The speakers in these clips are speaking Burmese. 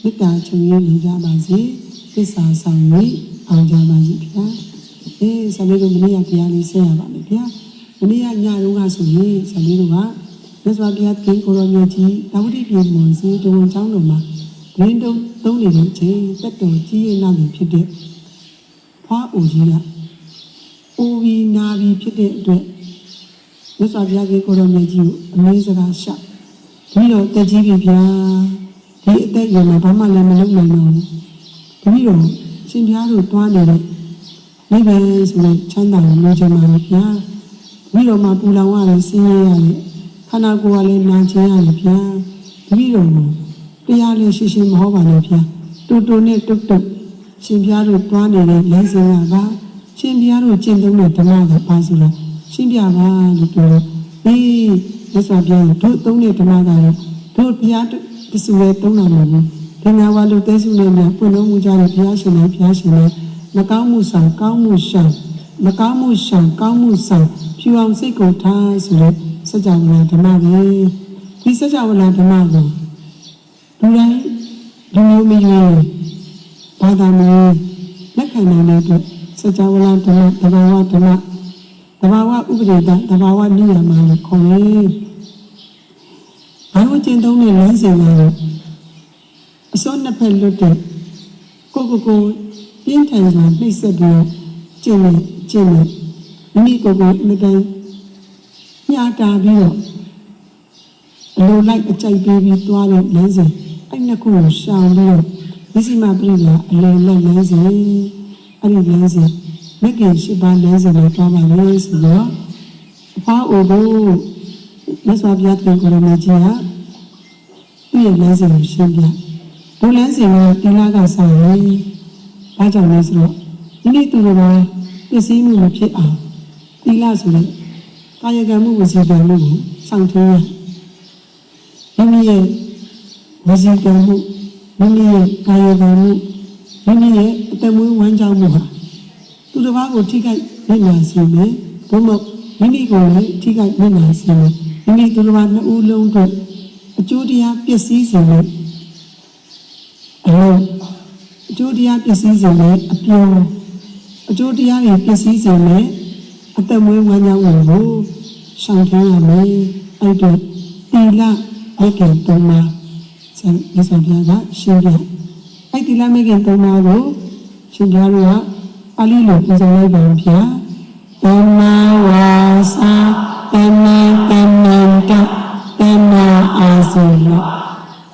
မေတ္တာချုပ်ရင်းနေကြပါစေသစ္စာဆောင်၍အောင်ကြပါစေဗျာဆရာလေးတို့မနေ့ကတရားလေးဆက်ရပါမယ်ဗျာမနေ့ကညတုန်းကဆိုရင်ဆရာလေးတို့ကမြတ်စွာဘုရားခင်ကိုရောမြတ်ကြီးတာဝတိပြည်မွန်စီတဝန်ကျောင်းတော်မှာဒင်းတုံးသုံးနေတဲ့အချိန်တက်တော်ကြီးရဲ့နောက်ဖြစ်တဲ့ဖွားအိုကြီးကအိုပြီးနာပြီးဖြစ်တဲ့အတွက်မြတ်စွာဘုရားခင်ကိုရောမြတ်ကြီးကိုအမေးစကားရှောက်ဒီတော့တက်ကြီးပြီဗျာဒီအသက်အရွယ်မှာဘာမှလည်းမလုပ်နိုင်တော့ဘူးဒီတော့ရှင်ဘုရားတို့တွားနေတဲ့မိဘဆိုတဲ့ချမ်းသာကိုလိုချင်ပါလေဗျာဒီတော့မှပူလောင်ရတယ်ဆင်းရဲရတယ်ခန္ဓာကိုယ်ကလည်းနာကျင်ရတယ်ဗျာဒီတော့တရားလည်းရှိရှိမဟုတ်ပါနဲ့ဗျာတူတူနဲ့တုတ်တုတ်ရှင်ဘုရားတို့တွားနေတဲ့လမ်းစဉ်ကပါရှင်ဘုရားတို့ကျင့်သုံးတဲ့ဓမ္မကပါဆိုတော့ရှင်းပြပါလို့ပြောတော့မြတ်စွာဘုရားတို့သုံးတဲ့ဓမ္မကတော့တို့ဘုရားတဆူရဲ့သုံးတာမဟုတ်ဘူးဒီငါဝါလူတဲစုနဲ့များပွင့်လို့မူကြတဲ့ဘုရားရှင်နဲ့ဘုရားရှင်နဲ့မကောင်းမှုဆောင်ကောင်းမှုရှောင်မကောင်းမှုရှောင်ကောင်းမှုဆောင်ဖြူအောင်စိတ်ကိုထားဆိုတဲ့စကြဝဠာဓမ္မပဲဒီစကြဝဠာဓမ္မကိုလူတိုင်းလူမျိုးမရွေးဘာသာမရွေးလက်ခံနိုင်တဲ့အတွက်စကြဝဠာဓမ္မသဘာဝဓမ္မသဘာဝဥပဒေတသဘာဝနိယမလို့ခေါ်တယ်ဘာလို့ကျင့်သုံးတဲ့လမ်းစဉ်လဲအစွန်းနှစ်ဖက်လွတ်တဲ့ကိုပြင်းထန်စွာနှိပ်စက်ပြီးကျင့်မိမိကိုအမတန်ညှာတာပြီးတော့အလိုလိုက်အကြိုက်ပေးပြီးသွားတဲ့လမ်းစဉ်အဲ့နှစ်ခုကိုရှောင်ပြီးတော့ဝိစီမပြိလာအလိုလိုက်လမ်းစဉ်အဲ့ဒီလမ်းစဉ်မကင်ရှိပါလမ်းစဉ်ကိုသွားပါလေဆိုတော့အဖောက်အိုကိုမြတ်စွာဘုရားသခင်ကိုရမကြီးဟာသူ့ရဲ့လမ်းစဉ်ကိုရှင်းပြဒုလမ်းစဉ်ကတိလာကဆောင်ရင်ဘာကြောင့်လဲဆိုတော့ဒီနေ့သူတို့ကပစ္စည်းမှုမဖြစ်အောင်တိလာဆိုတဲ့ကာယကံမှုဝစီကံမှုကိုစောင့်ထိုးရမိမိရဲ့ဝစီကံမှုမိမိရဲ့ကာယကံမှုမိမိရဲ့အတမွေးဝမ်းကြောင်းမှုဟာသူတစ်ပါးကိုထိခိုက်မျက်နှာစေမယ်ဘုမို့မိမိကိုလည်းထိခိုက်မျက်နှာစေမယ်မိမိသူတစ်ပါးနှစ်ဦးလုံးတို့အကျိုးတရားပျက်စီးစေမယ်အကျိုးတရားပျက်စီးစေမယ်အပြောအကျိုးတရားတွေပျက်စီးစေမယ်အသက်မွေးဝမ်းကြောင်းကိုရှောင်ထားရမယ်အဲ့တော့တိလမေခင်သုံးပါးဆရာမြတ်စွာဘုရားကရှင်းပြအဲ့တိလမေခင်သုံးပါးကိုရှင်ဘုရားတို့ကပါဠိလိုပြန်ဆောင်လိုက်ပါဗျာသမ္မာဝါစာသမ္မာကမ္မန္တသမ္မာအာဇီဝ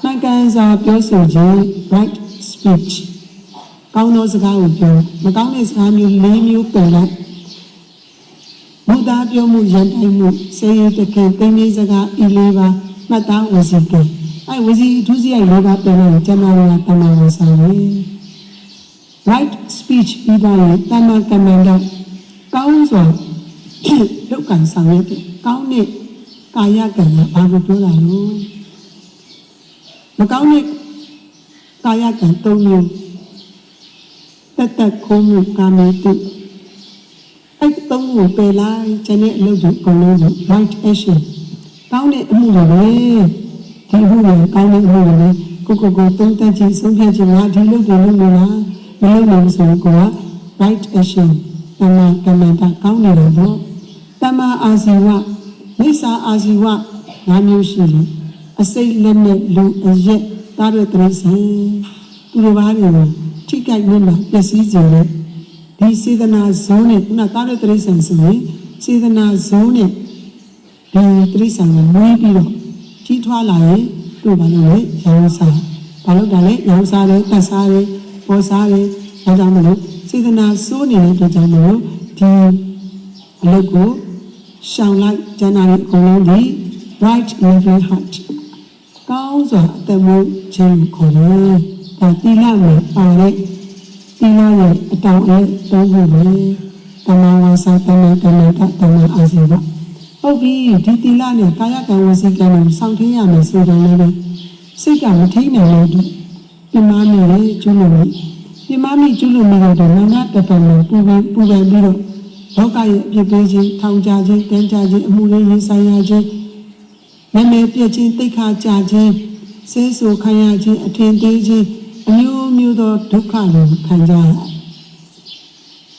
မှန်ကန်စွာပြောဆိုခြင်း right speech ကောင်းသောစကားကိုပြောမကောင်းတဲ့စကားမျိုး၄မျိုးပယ်လိုက်ဘုရားပြောမှုရန်တိုင်းမှုစေရတခင်သိမင်းစကားဤ၄ပါးမှတ်သားဝစီကအဲ့ဝစီဒုစရိုက်၄ပါးပယ်လိုက်ကျမ်းမာရေးတမန်တော်ဆောင်ရေး right speech ပြီးတော့တမန်ကမန္တကောင်းစွာလုတ်ကန်ဆောင်ရတဲ့ကောင်းတဲ့ကာယကံကဘာကိုပြောတာလို့မကောင်းတဲ့ကာယကံ၃မျိုးတက်ခိုးမှုကာမေတုအဲ့သုံးကိုပယ်လိုက်ခြင်းနဲ့အလုပ်တွေအကုန်လုံးကို right action ကောင်းတဲ့အမှုတွေပဲဒီအမှုတွေကောင်းတဲ့အမှုတွေပဲကိုသုံးသပ်ခြင်းဆုံးဖြတ်ခြင်းကဒီလုပ်တွေလုပ်နေတာမလုပ်နိုင်ဆိုရင်ကိုက right action တမန်ကမ္မန္တကောင်းနေတယ်ပေါ့တမန်အာဇီဝမိစ္ဆာအာဇီဝ၅မျိုးရှိတယ်အစိတ်လက်နဲ့လူအရက်သားတဲ့တိရစ္ဆာန်သူတို့ဘာတွေထိကြိုက်နေမှာပျက်စီးစေတယ်ဒီစေတနာဇုံးနဲ့ခုနသားတဲ့တိရစ္ဆာန်ဆိုရင်စေတနာဇုံးနဲ့ဒီတိရစ္ဆာန်ကိုမွေးပြီးတော့ကြီးထွားလာရင်တို့ဘာလို့လဲရောင်းစားဘာလို့ဒါလဲရောင်းစားတယ်တတ်စားတယ်ပေါ်စားတယ်ဒါကြောင့်မလို့စေတနာစိုးနေတဲ့အတွက်ကြောင့်မလို့ဒီအလုပ်ကိုရှောင်လိုက်ကျန်တာတွေအကုန်လုံးဒီ right living heart ကောင်းစွာအသက်မွေးခြင်းကိုခေါ်တယ်ဒါတိလမှာပါတဲ့တိလရဲ့အတောင်အသုံးဖို့ပဲတမန်ဝါစာတမန်ကမ္မတတမန်အာဇီဝဟုတ်ပြီဒီတိလနဲ့ကာယကံဝစီကံကိုစောင့်ထင်းရမယ်ဆိုတော့လည်းစိတ်ကမထိနိုင်လို့ပြမမိလေကျွလို့ပြမမိကျွလို့မိတော့နာနာတတလို့ပူပန်ပြီးတော့လောကရဲ့အပြစ်ပေးခြင်းထောင်ချခြင်းတန်းချခြင်းအမှုလေးရင်ဆိုင်ရခြင်းမမေပြည့်ခြင်းတိတ်ခါကြခြင်း ဆဲဆိုခံရခြင်းအထင်သေးခြင်းအမျိုးမျိုးသောဒုက္ခတွေခံကြရတယ်။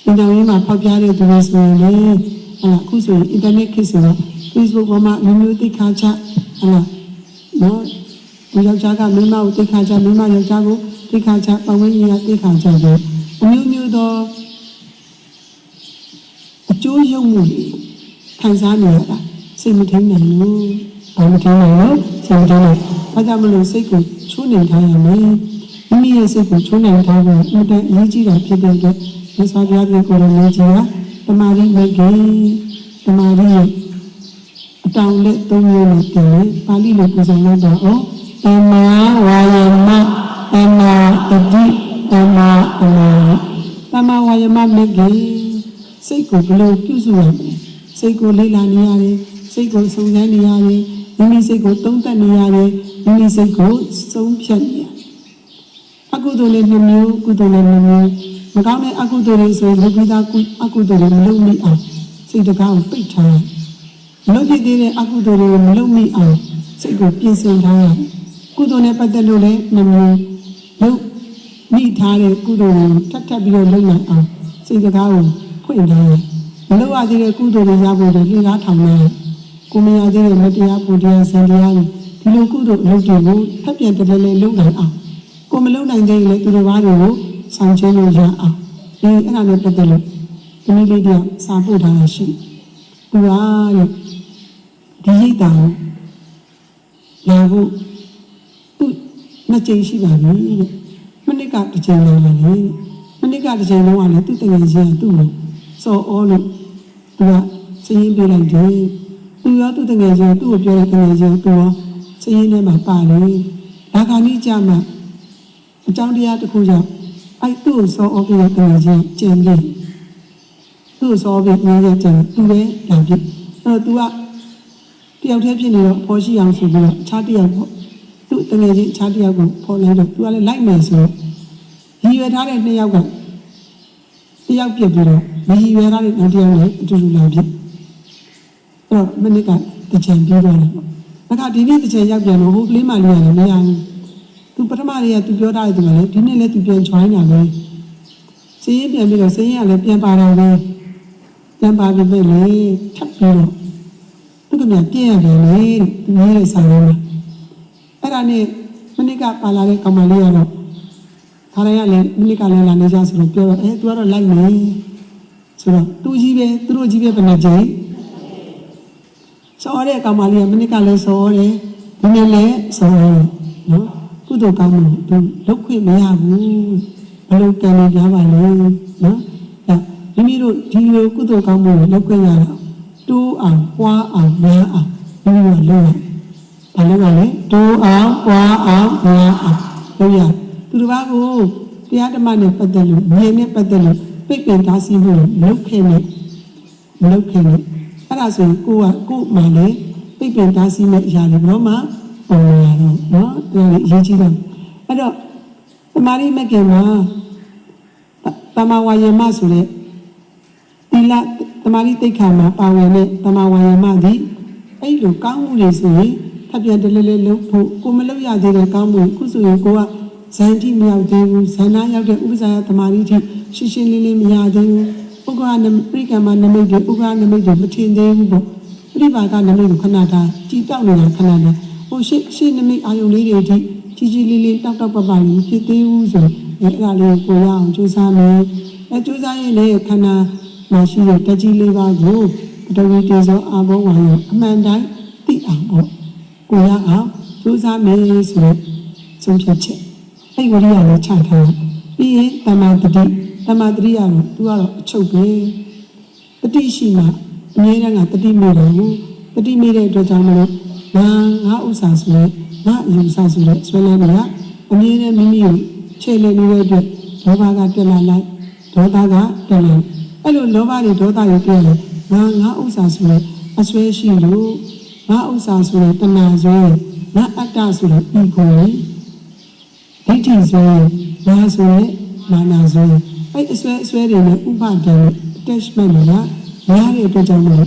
ဒီနောက်ရင်းမှာဖောက်ပြတဲ့သူတွေဆိုရင်လေအခုဆိုရင်အင်တာနက်ခေတ်ဆိုတော့ Facebook ပေါ်မှာမျိုးသိခါချနော်ယောက်ျားကမိန်းမကိုသိခါချမိန်းမယောက်ျားကိုသိခါချပတ်ဝန်းကျင်ကသိခါချတယ်အမျိုးမျိုးသောအကျိုးရုံမှုခံစားနေရတာစိတ်မထိန်နိုင်ဘူးဘာမထိန်နိုင်လို့စိတ်မထိန်နိုင်ဘာကြောင့်မလို့စိတ်ကိုချိုးနေထားရမလဲမိမိရဲ့စိတ်ကိုချိုးနေထားဖို့အတန်အရေးကြီးတာဖြစ်တဲ့အတွက်မြတ်စွာဘုရားကိုယ်တော်လေးကြီးကတမာရီမဂ္ဂင်တမာရီရဲ့အတောင်လက်သုံးမျိုးနဲ့တင်တယ်ပါဠိလိုပုံစံလိုက်တော့တမာဝါယမတမာတတိတမာတမာတမာဝါယမမဂ္ဂင်စိတ်ကိုဘယ်လိုပြုစုရမလဲစိတ်ကိုလေ့လာနေရတယ်စိတ်ကိုစုံစမ်းနေရတယ်မိမိစိတ်ကိုသုံးသပ်နေရတယ်မိမိစိတ်ကိုဆုံးဖြတ်နေရတယ်အကုသိုလ်လည်းနှမျိုးကုသိုလ်လည်းနှမျိုးမကောင်းတဲ့အကုသိုလ်တွေဆိုလူပိသားအကုသိုလ်တွေမလုပ်မိအောင်စိတ်တကားကိုပိတ်ထားမလုပ်ဖြစ်သေးတဲ့အကုသိုလ်တွေကိုမလုပ်မိအောင်စိတ်ကိုပြင်ဆင်ထားရကုသိုလ်နဲ့ပတ်သက်လို့လည်းနှမျိုးလုပ်မိထားတဲ့ကုသိုလ်ကိုထပ်ပြီးတော့လုပ်နိုင်အောင်စိတ်တကားကိုဖွင့်ထားရမလုပ်ရသေးတဲ့ကုသိုလ်တွေရဖို့တွေလှူထားထောင်နေကိုမရသေးတဲ့မတရားပူတရားစံတရားတွေဒီလိုကုသိုလ်အလုပ်တွေကိုဖက်ပြန်တလဲလဲလုပ်နိုင်အောင်ကိုမလုပ်နိုင်သေးရင်လည်းသူတို့ဘာတွေကိုဆောင်ကျင်းလို့ရအောင်အဲ့ဒါနဲ့ပတ်သက်လို့ဒီနေ့လေးတည်းစာပို့ထားတာရှိသူကဒီရိတ်တာကိုလာဖို့သူနှစ်ကြိမ်ရှိပါပြီတဲ့မနစ်ကတစ်ကြိမ်လာပါလေမနစ်ကတစ်ကြိမ်လုံးကလည်းသူတကယ်ချင်းသူ့လို့စော်အောလို့သူကစည်ရင်းပြလိုက်တယ်သူရောသူတကယ်ချင်းသူ့ကိုပြောတဲ့တကယ်ချင်းသူရောစည်ရင်းထဲမှာပါလေဒါခါနီးကြမှာအကြောင်းတရားတစ်ခုကြောင့်အဲ့သူ့ကိုစော်အောပြတဲ့တကယ်ချင်းကျင်တယ်သူ့စော်ပြပြတဲ့ကျင်သူပဲလာပြအဲ့တော့ तू ကတယောက်တည်းဖြစ်နေတော့ပေါ်ရှိအောင်ဆိုပြီးတော့အခြားတယောက်ပေါ့သူ့တကယ်ချင်းအခြားတယောက်ကိုပေါ်လိုက်တော့ तू ကလည်းလိုက်မယ်ဆိုတော့ရည်ရွယ်ထားတဲ့နှစ်ယောက်ကတယောက်ပြစ်ပြီးတော့မရည်ရွယ်ထားတဲ့နောက်တစ်ယောက်လည်းအတူတူလာပြစ်အဲ့တော့မနစ်ကတချင်ပြီးတော့တယ်ပေါ့အခါဒီနေ့တချင်ရောက်ပြန်တော့ဟိုကလေးမလေးရတယ်မရဘူး तू ပထမလေးက तू ပြောထားတယ်သူကလည်းဒီနေ့လည်း तू ပြန် join တာပဲစည်ရင်ပြန်ပြီးတော့စည်ရင်ကလည်းပြန်ပါတော့ပဲပြန်ပါပြီပဲလေထပ်ပြီးတော့သူကပြန်ပြည့်ရတယ်လေသူရေးတဲ့စာလုံးမှာအဲ့ဒါနဲ့မနစ်ကပါလာတဲ့ကောင်မလေးကတော့ခါတိုင်းကလည်းမနစ်ကလည်းလာနေကြဆိုတော့ပြောတော့သူကတော့လိုက်မယ်ဆိုတော့သူကြီးပဲသူတို့ကြီးပဲဘယ်နဲ့ကြိမ်စော်တဲ့ကောင်မလေးကမနစ်ကလည်းစော်တယ်ဒီနေ့လည်းစော်တယ်နော်ကုသိုလ်ကောင်းမှုသူလုပ်ခွင့်မရဘူးဘယ်လိုကံနေကြပါလဲနော်မိမိတို့ဒီလိုကုသိုလ်ကောင်းမှုကိုလုပ်ခွင့်ရတော့တိုးအောင်ပွားအောင်များအောင်မိမိတို့လုပ်ရဘာလို့လဲတိုးအောင်ပွားအောင်များအောင်လုပ်ရသူတစ်ပါးကိုတရားဓမ္မနဲ့ပတ်သက်လို့ဉာဏ်နဲ့ပတ်သက်လို့ပိတ်ပင်တားဆီးမှုလုပ်ခဲ့နေအဲ့ဒါဆိုရင်ကိုမှလည်းပိတ်ပင်တားဆီးမဲ့အရာတွေဘယ်တော့မှပေါ်လာတော့နော်ဒါလည်းအရေးကြီးတယ်အဲ့တော့သမာဓိမကင်မှာတမဝါယမဆိုတဲ့ဒီလသမာဓိတိတ်ခါမှာပါဝင်တဲ့တမဝါယမသည်အဲ့လိုကောင်းမှုတွေဆိုရင်ထပ်ပြန်တလဲလဲလုပ်ဖို့ကိုမလုပ်ရသေးတဲ့ကောင်းမှုခုဆိုရင်ကိုကဇန်တိမရောက်သေးဘူးဇန်နာရောက်တဲ့ဥပ္ပဇာယသမာဓိထိရှင်းရှင်းလင်းလင်းမရသေးဘူးဥက္ကနပြိကမနမိတ်တွေဥက္ကနမိတ်တွေမထင်သေးဘူးပေါ့ပြိပါကနမိတ်ကိုခဏတာကြည်တောက်နေတာခဏတာဟိုရှင်းနမိတ်အာယုန်လေးတွေထိကြီးကြီးလေးလေးတောက်တောက်ပပလေးဖြစ်သေးဘူးဆိုအဲ့ဒါလေးကိုရအောင်ကြိုးစားမယ်ကြိုးစားရင်လည်းခဏမရှိတဲ့တကြီးလေးပါးကိုတဝီတေဇောအာဘောဝါယောအမှန်တိုင်းသိအောင်ပေါ့ကိုရအောင်ကြိုးစားမယ်ဆိုတော့ဆုံးဖြတ်ချက်အဲ့ဝရိယကိုချထားပြီးရင်တမ္မာတတိကတော့သူကတော့အချုပ်ပဲတတိရှိမှအမြဲတမ်းကတတိမေ့တယ်တတိမေ့တဲ့အတွက်ကြောင့်မလို့ငါဥစ္စာဆိုရင်ငါအယူဆဆိုတဲ့ဆွဲလန်းတာအမြဲတမ်းမိမိကိုချေလေနေတဲ့အတွက်လောဘကတက်လာလိုက်ဒေါသကတက်လာအဲ့လိုလောဘတွေဒေါသတွေတက်လာငါဥစ္စာဆိုရင်အဆွဲရှိလို့ငါဥစ္စာဆိုရင်တဏှာဆွဲငါအတ္တဆိုရင်ဤကိုဒိဋ္ဌိဆွဲငါဆိုရင်မာနဆွဲအဲ့အဆွဲတွေနဲ့ဥပါဒံ attachment တွေကများတဲ့အတွက်ကြောင့်မို့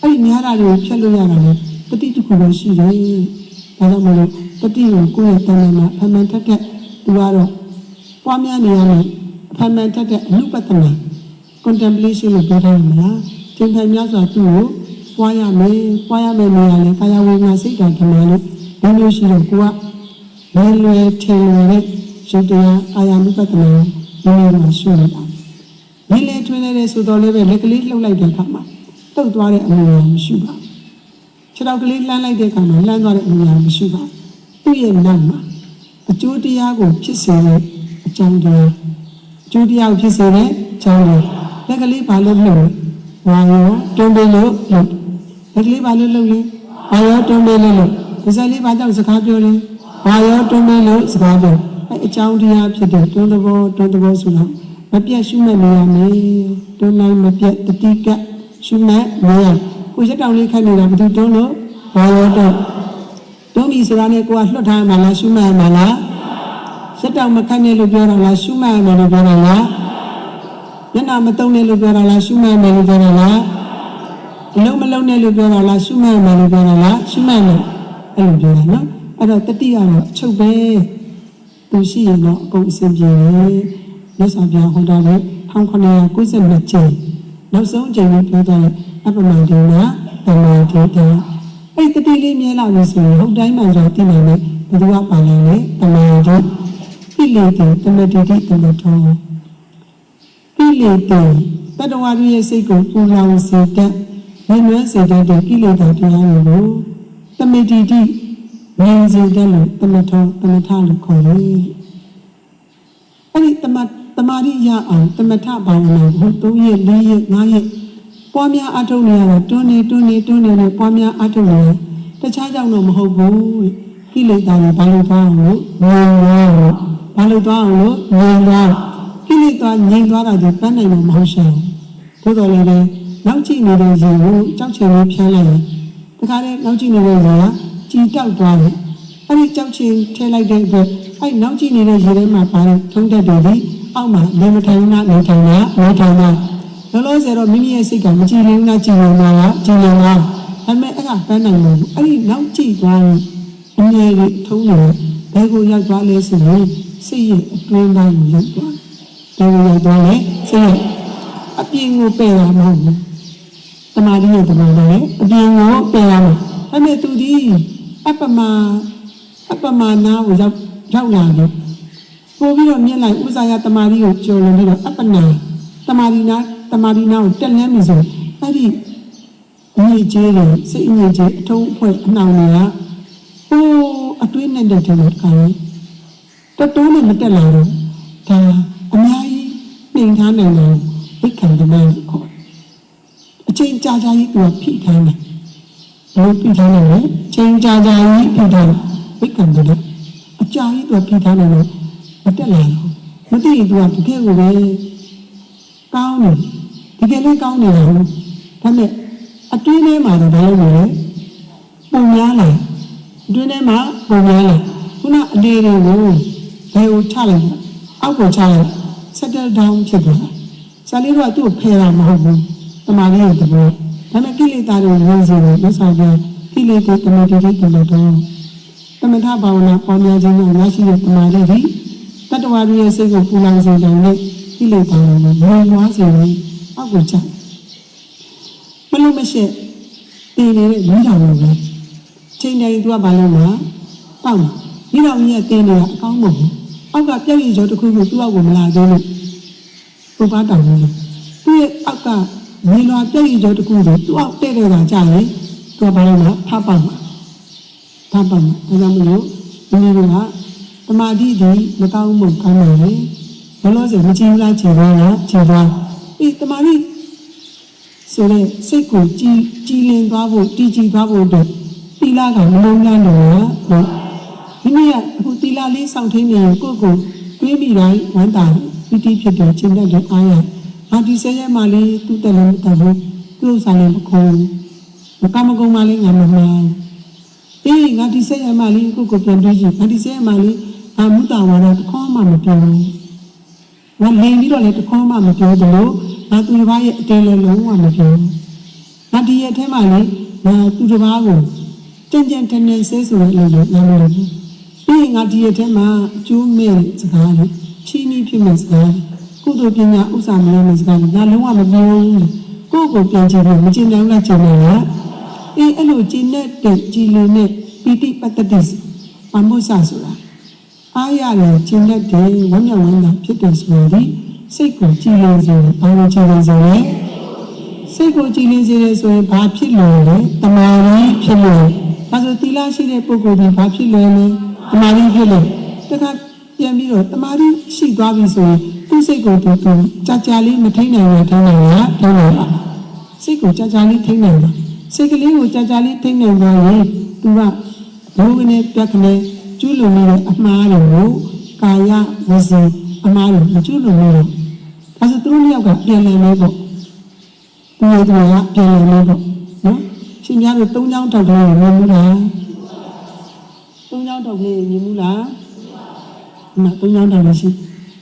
အဲ့များတာတွေကိုဖြတ်လို့ရတာလေတတိတစ်ခုပဲရှိတယ်ဒါကြောင့်မလို့ တတိကိုကိုယ့်ရဲ့တဏ္ဍာမှာအမှန်ထက်တဲ့သူကတော့ပွားများနေရမယ်အမှန်ထက်တဲ့အနုပတနာ contemplation လို့ပြောထားရမလားသင်္ခါများစွာသူ့ကိုပွားရမယ်နေရလေကာယဝေဒနာစိတ်ဓာတ်ဓမ္မလို့ဘယ်လိုရှိတော့ကိုကလွယ်ထင်လွယ်တဲ့ရုပ်တရားအာယ ानु ပတနာဒီလိုမှရှုနေတာလေထွင်းနေတဲ့ဆိုတော့လည်းပဲလက်ကလေးလှုပ်လိုက်တဲ့အခါမှာတုတ်သွားတဲ့အမှုရာမရှိပါခြေထောက်ကလေးလှမ်းလိုက်တဲ့အခါမှာလှမ်းသွားတဲ့အမှုရာမရှိပါသူ့ရဲ့နောက်မှာအကျိုးတရားကိုဖြစ်စေတဲ့အကြောင်းတရားအကျိုးတရားကိုဖြစ်စေတဲ့အကြောင်းတရားလက်ကလေးဘာလို့လှုပ်လဲဝါရောတွန်းပေးလို့လှုပ်လက်ကလေးဘာလို့လှုပ်လဲဝါရောတွန်းပေးလို့လှုပ်ဒီစားလေးဘာကြောင့်စကားပြောလဲဝါရောတွန်းပေးလို့စကားပြောအကြောင်းတရားဖြစ်တဲ့တွန်းတဘောဆိုတော့မပြတ်ရှုမှတ်နေရမယ်တွန်းလိုက်မပြတ်တတိကရှုမှတ်နေရကိုရက်တောင်လေးခိုက်နေတာဘယ်သူတွန်းလို့ဘာရောတွန်းပြီဆိုတာနဲ့ကိုကလွတ်ထားမှလားရှုမှတ်မှလားရက်တောင်မခိုက်နဲ့လို့ပြောတာလားရှုမှတ်မယ်လို့ပြောတာလားမျက်နှာမတုံးနဲ့လို့ပြောတာလားရှုမှတ်မယ်လို့ပြောတာလားအလုံးမလုံးနဲ့လို့ပြောတာလားရှုမှတ်မယ်လို့ပြောတာလားရှုမှတ်မယ်အဲ့လိုပြောတာနော်အဲ့တော့တတိကတော့အချုပ်ပဲသူရှိရင်တော့အကုန်အဆင်ပြေတယ်မြတ်စွာဘုရားဟောတာလေ1992ကျင်းနောက်ဆုံးအချိန်ကိုပြောတာအပ္ပမဒိနာတမန်တေတာအဲ့တတိလေးမြဲလာလို့ဆိုရင်ဟုတ်တိုင်းမှဆိုသိနိုင်တယ်ဘယ်သူကပါလဲလေတမန်တေပိလေတေတမတိတိတမထောပိလေတေတတဝါရရဲ့စိတ်ကိုပူလောင်စေတတ်မြင်နွမ်းစေတတ်တဲ့ကိလေသာတရားတွေကိုတမတိတိမြင်စေတတ်လို့တမထောတမထလို့ခေါ်တယ်အဲ့ဒီတမာရိရအောင်တမထဘာဝနာကို3ရက်4ရက်5ရက်ပွားများအထုတ်နေရတော့တွန်းနေနဲ့ပွားများအထုတ်နေရတခြားကြောင့်တော့မဟုတ်ဘူးကိလေသာတွေဘာလို့သွားအောင်လို့ငြိမ်သွားအောင်ဘာလို့သွားအောင်လို့ငြိမ်သွားကိလေသာငြိမ်သွားတာဒီပန်းနိုင်မှာမဟုတ်ရှာဘူးသို့တော်လည်းနောက်ကြည့်နေတဲ့ဇေကိုကြောက်ချင်လို့ဖြန်းလိုက်ရင်တခါတည်းနောက်ကြည့်နေတဲ့ဇေကကြည်တောက်သွားတယ်အဲ့ဒီကြောက်ချင်ထဲလိုက်တဲ့အတွက်အဲ့နောက်ကြည့်နေတဲ့ဇေထဲမှာပါတဲ့ထုံးတက်တွေဒီအောက်မှာနေမထိုင်နာလောလောဆယ်တော့မိမိရဲ့စိတ်ကမကြည်လင်နာကြည်လင်နာကြည်လင်နာဒါပေမဲ့အဲ့ဒါပန်းနိုင်လို့အဲ့ဒီနောက်ကြည့်သွားရင်အမြဲတမ်းထုံးတယ်ဘယ်ကိုရောက်သွားလဲဆိုရင်စိတ်ရဲ့အတွင်းပိုင်းကိုရောက်သွားတယ်ဘယ်ကိုရောက်သွားလဲစိတ်ရဲ့အပြင်ကိုပယ်ရမှာမဟုတ်ဘူးတမာတိရဲ့တမာတိရဲ့အပြင်ကိုပယ်ရမှာဒါပေမဲ့သူဒီအပ္ပမနာကိုရောက်လာတယ်ပို့ပြီးတော့မြင်လိုက်ဥစ္စာရတမာတိကိုကျော်လွန်ပြီးတော့အပ္ပနာတမာတိနာကိုတက်လန်းပြီဆိုအဲ့ဒီအငြိကျေးတွေစိတ်အငြိကျေးအထုံးအဖွဲ့အနှောင်တွေကဟိုးအတွင်းနဲ့တက်တယ်လို့ခါရင်တော်တော်နဲ့မတက်လာတော့ဒါအများကြီးနှိမ်ထားနိုင်တယ်ဝိက္ခံဓမ္မကိုခေါ်အချိန်ကြာကြီးကဖိထားတယ်ဘယ်ဖိထားလဲချိန်ကြာကြီးဖိထားဝိက္ခံဓမ္မအကြာကြီးကဖိထားတယ်လို့မတက်လာတော့မသိရင်သူကတကယ်ကိုပဲကောင်းတယ်တကယ်လည်းကောင်းနေတာဟုတ်ဒါပေမဲ့အတွင်းထဲမှာတော့ဘာလို့လဲပုံများလာအတွင်းထဲမှာပုံများလာခုနအတေတွေကိုဘယ်ကိုချလိုက်အောက်ကိုချလိုက် settle down ဖြစ်သွားစာလေးတော့သူ့ကိုဖယ်တာမဟုတ်ဘူးတမာလေးရဲ့တဘောဒါပေမဲ့ကိလေသာတွေဝင်စေတယ်လို့ဆိုပြီးကိလေသာတမတိတိတမတော်တမထဘာဝနာပေါ်များခြင်းနဲ့ရရှိတဲ့တမာလေးဒီတတဝါရဲ့စိတ်ကိုပူလောင်စေတယ်နဲ့ကိလေသာတွေဝင်သွားစေတယ်အောက်ကိုချမလို့မရှိတည်နေတဲ့မိတော်မျိုးပဲချိန်တိုင်းသူကဘာလို့လဲတောက်မိတော်ကြီးကတည်နေတာအကောင်းမဟုတ်ဘူးအောက်ကပြည့်ရည်ကျော်တစ်ခုခုသူ့အောက်ကိုမလာသေးလို့သူ့ဘာတောက်လို့သူ့ရဲ့အောက်ကမြေလွာပြည့်ရည်ကျော်တစ်ခုကိုသူ့အောက်တဲ့တဲ့တာကြာရင်သူကဘာလို့လဲဖပါမှာဒါကြောင့်မလို့ဒီလိုကတမာတိဒီမကောင်းမှုကောင်းတယ်ဘလို့ဆိုမကြည့်ဘူးလားကြည့်သွားလားကြည့်သွားဒီတမာတိဆိုတဲ့စိတ်ကိုကြည်လင်သွားဖို့တည်ကြည်သွားဖို့အတွက်သီလကမလုံးလန်းတော့ဘူးမိမိကအခုသီလလေးစောင့်ထိန်နေရင်ကိုယ့်ကိုတွေးမိတိုင်းဝမ်းသာပီတိဖြစ်တယ်ခြင်းတတ်တဲ့အားရငါဒီဆဲရဲမှလေးသူ့တက်လည်းမတက်ဘူးသူ့ဥစ္စာလည်းမခေါ်ဘူးမကမကုံမှလေးငါမမှန်အေးငါဒီဆဲရဲမှလေးကိုယ့်ကိုပြန်တွေးကြည့်ငါဒီဆဲရဲမှလေးငါမူတာဝါဒတစ်ခေါမှမပြောဘူးငါလိန်ပြီးတော့လည်းတစ်ခေါမှမပြောသလိုငါသူတစ်ပါးရဲ့အတင်းလည်းလုံးဝမပြောဘူးငါဒီရဲ့အထဲမှာလေငါသူတစ်ပါးကိုကြံ့ကြံ့တန်တန်ဆဲဆိုတဲ့အလုပ်ကိုငါမလုပ်ဘူး ပြီးငါဒီရက်ထဲမှာအကျိုးမဲ့စကားလေးချီးနှီးဖြစ်မဲ့စကားကုသိုလ်ပညာဥစ္စာမဲ့စကားလေးငါလုံးဝမပြောဘူးကိုယ့်ကိုပြန်ကြည့်ပြီးမကျင်နိုင်လားကျင်နိုင်လားအဲ့လိုကျင်တဲ့ကြည်လင်တဲ့ပီတိပတ္တိပမုဆာဆိုတာအားရတယ်ကျင်တဲ့ဝမ်းမြောက်ဝမ်းသာဖြစ်တယ်ဆိုရင်စိတ်ကိုကြည်လင်စေဘာလို့ကြည်လင်စေလဲစိတ်ကိုကြည်လင်စေတယ်ဆိုရင်ဘာဖြစ်လို့လဲတမာရီဖြစ်လို့ဒါဆိုသီလရှိတဲ့ပုဂ္ဂိုလ်တွေဘာဖြစ်လဲတမာရီဖြစ်လို့တခါပြန်ပြီးတော့တမာရီရှိသွားပြီဆိုရင်သူ့စိတ်ကိုသူကြာကြာလေးမထိနိုင်ဘူးထိနိုင်လားထိနိုင်ပါစိတ်ကိုကြာကြာလေးထိနိုင်ပါစိတ်ကလေးကိုကြာကြာလေးထိနိုင်သွားရင်သူကဘုံကနေပြတ်ကနေကျွလွန်နေတဲ့အမှားတွေကိုကာယဝစီအမှားတွေမကျွလွန်ဘူးဒါဆိုသူတို့ယောက်ကပြန်လည်လို့ပေါ့သူတို့ကပြန်လည်လို့ပေါ့နော်ရှင်များတို့၃ချောင်းထောက်ကလေးမြင်မှုလား၃ချောင်းထောက်ကလေးမြင်မှုလားမ၃ချောင်းထောက်လို့ရှိ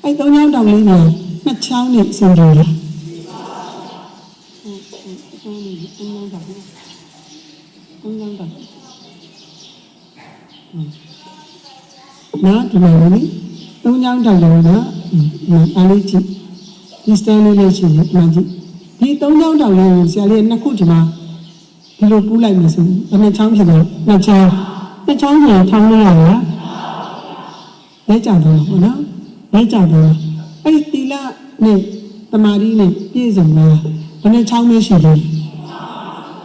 အဲ့၃ချောင်းထောက်ကလေးနဲ့2ချောင်းနဲ့စင်တယ်လားနော်ဒီမှာလေ၃ချောင်းထောက်လို့နော်အားလေးကြည့်ဒီစတန်လေးလေးရှိတယ်မှန်ကြည့်ဒီ၃ချောင်းထောက်လေးကိုဆရာလေးနှစ်ခုဒီမှာဒီလိုပူးလိုက်မယ်ဆိုဘယ်နှချောင်းဖြစ်လဲ2ချောင်း2ချောင်းဆိုထောင်းလို့ရလားလဲကြတယ်ဟုတ်နော်လဲကြတယ်အဲ့ဒီတီလာနဲ့တမာရီနဲ့ပြည့်စုံလားဘယ်နှချောင်းပဲရှိတယ်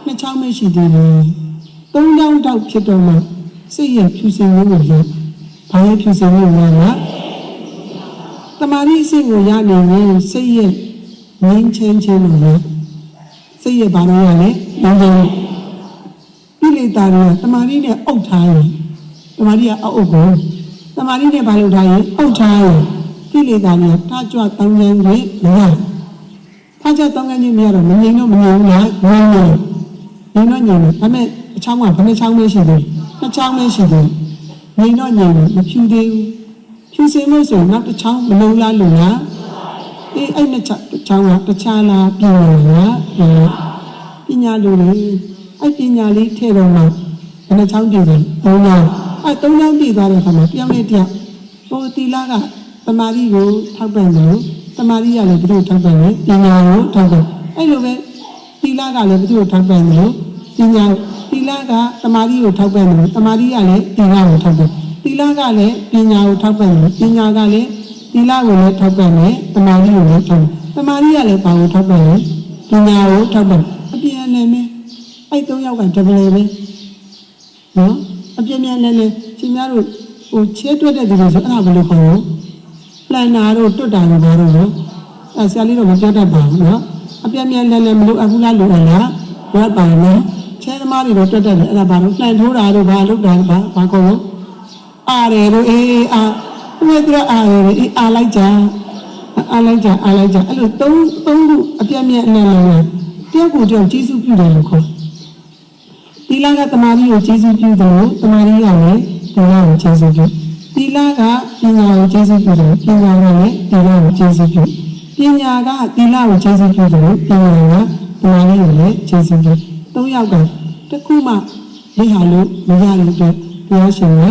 2ချောင်းပဲရှိတယ်3ချောင်းတောက်ဖြစ်တော့မှစိတ်ရဖြူစင်လို့ရဘာလဲဖြူစင်လို့ရလားတမာရီစိတ်ကိုရနေရင်စိတ်ရငြင်းချင်းချင်းလို့ရစိတ်ရဘာလို့ရလဲငြင်းချင်းပြိလေတာတွေကတမာရီနဲ့အုပ်ထားရင်တမာရီကအုပ်ကိုတမာရီနဲ့ဘာလို့ထားရင်အုပ်ထားရင်ပြိလေတာတွေကထားကြွတောင်းကျမ်းတွေမရထားကြွတောင်းကျမ်းတွေမရတော့မငြိမ်တော့မငြိမ်ဘူးလားငြိမ်တော့ငြိမ်တော့ဒါပေမဲ့အချောင်းကဘယ်နှချောင်းပဲရှိသေး2ချောင်းပဲရှိသေးငြိမ်တော့မဖြူသေးဘူးဖြူစင်လို့ဆိုရင်နောက်တစ်ချောင်းမလုံးလားလို့လားအဲ့နှစ်ချောင်းကတခြားလားပညာလားပညာလို့လေအဲ့ပညာလေးထည့်တော့မှဘယ်နှချောင်းပြည့်တယ်3ချောင်းအဲ့3ချောင်းပြည့်သွားတဲ့အခါမှာတယောက်နဲ့တယောက်ဟိုတီလာကတမာရီကိုထောက်ပံ့တယ်တမာရီကလည်းဘုသူ့ထောက်ပံ့တယ်ပညာကိုထောက်ပံ့အဲ့လိုပဲတီလာကလည်းဘုသူ့ထောက်ပံ့တယ်ပညာတီလာကတမာရီကိုထောက်ပံ့တယ်တမာရီကလည်းတီလာကိုထောက်ပံ့တီလာကလည်းပညာကိုထောက်ပံ့တယ်ပညာကလည်းတီလာကိုလည်းထောက်ပံ့တယ်တမာရီကိုလည်းထောက်ပံ့တမာရီကလည်းဘာကိုထောက်ပံ့လဲပညာကိုထောက်ပံ့အပြန်နဲ့မယ်အဲ့3ယောက်ကဒဘယ်ပဲနော်အပြန်ပြန်နဲ့ရှင်များတို့ဟိုချဲတွက်တဲ့သူတွေဆိုအဲ့ဒါဘယ်လိုခေါ်လဲပလန်နာတို့တွတ်တာတို့ဘာလို့လဲအဲ့ဆရာလေးတော့မပြောတတ်ပါဘူးနော်အပြန်ပြန်လည်းမလို့အခုလားလို့လားဘယ်ပါလဲချဲသမားတွေတော့တွတ်တတ်တယ်အဲ့ဒါဘာလို့လှန်ထိုးတာတို့ဘာလုပ်တာဘာခေါ်လို့အားတယ်တို့အေးအားဘယ်လိုအားတယ်အေးအားလိုက်ကြအဲ့လိုသုံးခုအပြတ်မြတ်အနေနဲ့တယောက်ကိုတယောက်ကျေးဇူးပြုတယ်လို့ခေါ်တီလာကတမာရီကိုကျေးဇူးပြုတယ်လို့တမာရီကလည်းတီလာကိုကျေးဇူးပြုတီလာကပညာကိုကျေးဇူးပြုတယ်ပညာကလည်းတီလာကိုကျေးဇူးပြုပညာကတီလာကိုကျေးဇူးပြုတယ်လို့ပညာကတမာရီကိုလည်းကျေးဇူးပြု3ယောက်ကတခုမှလိဟာလို့မရလို့အတွက်ဘုရားရှင်က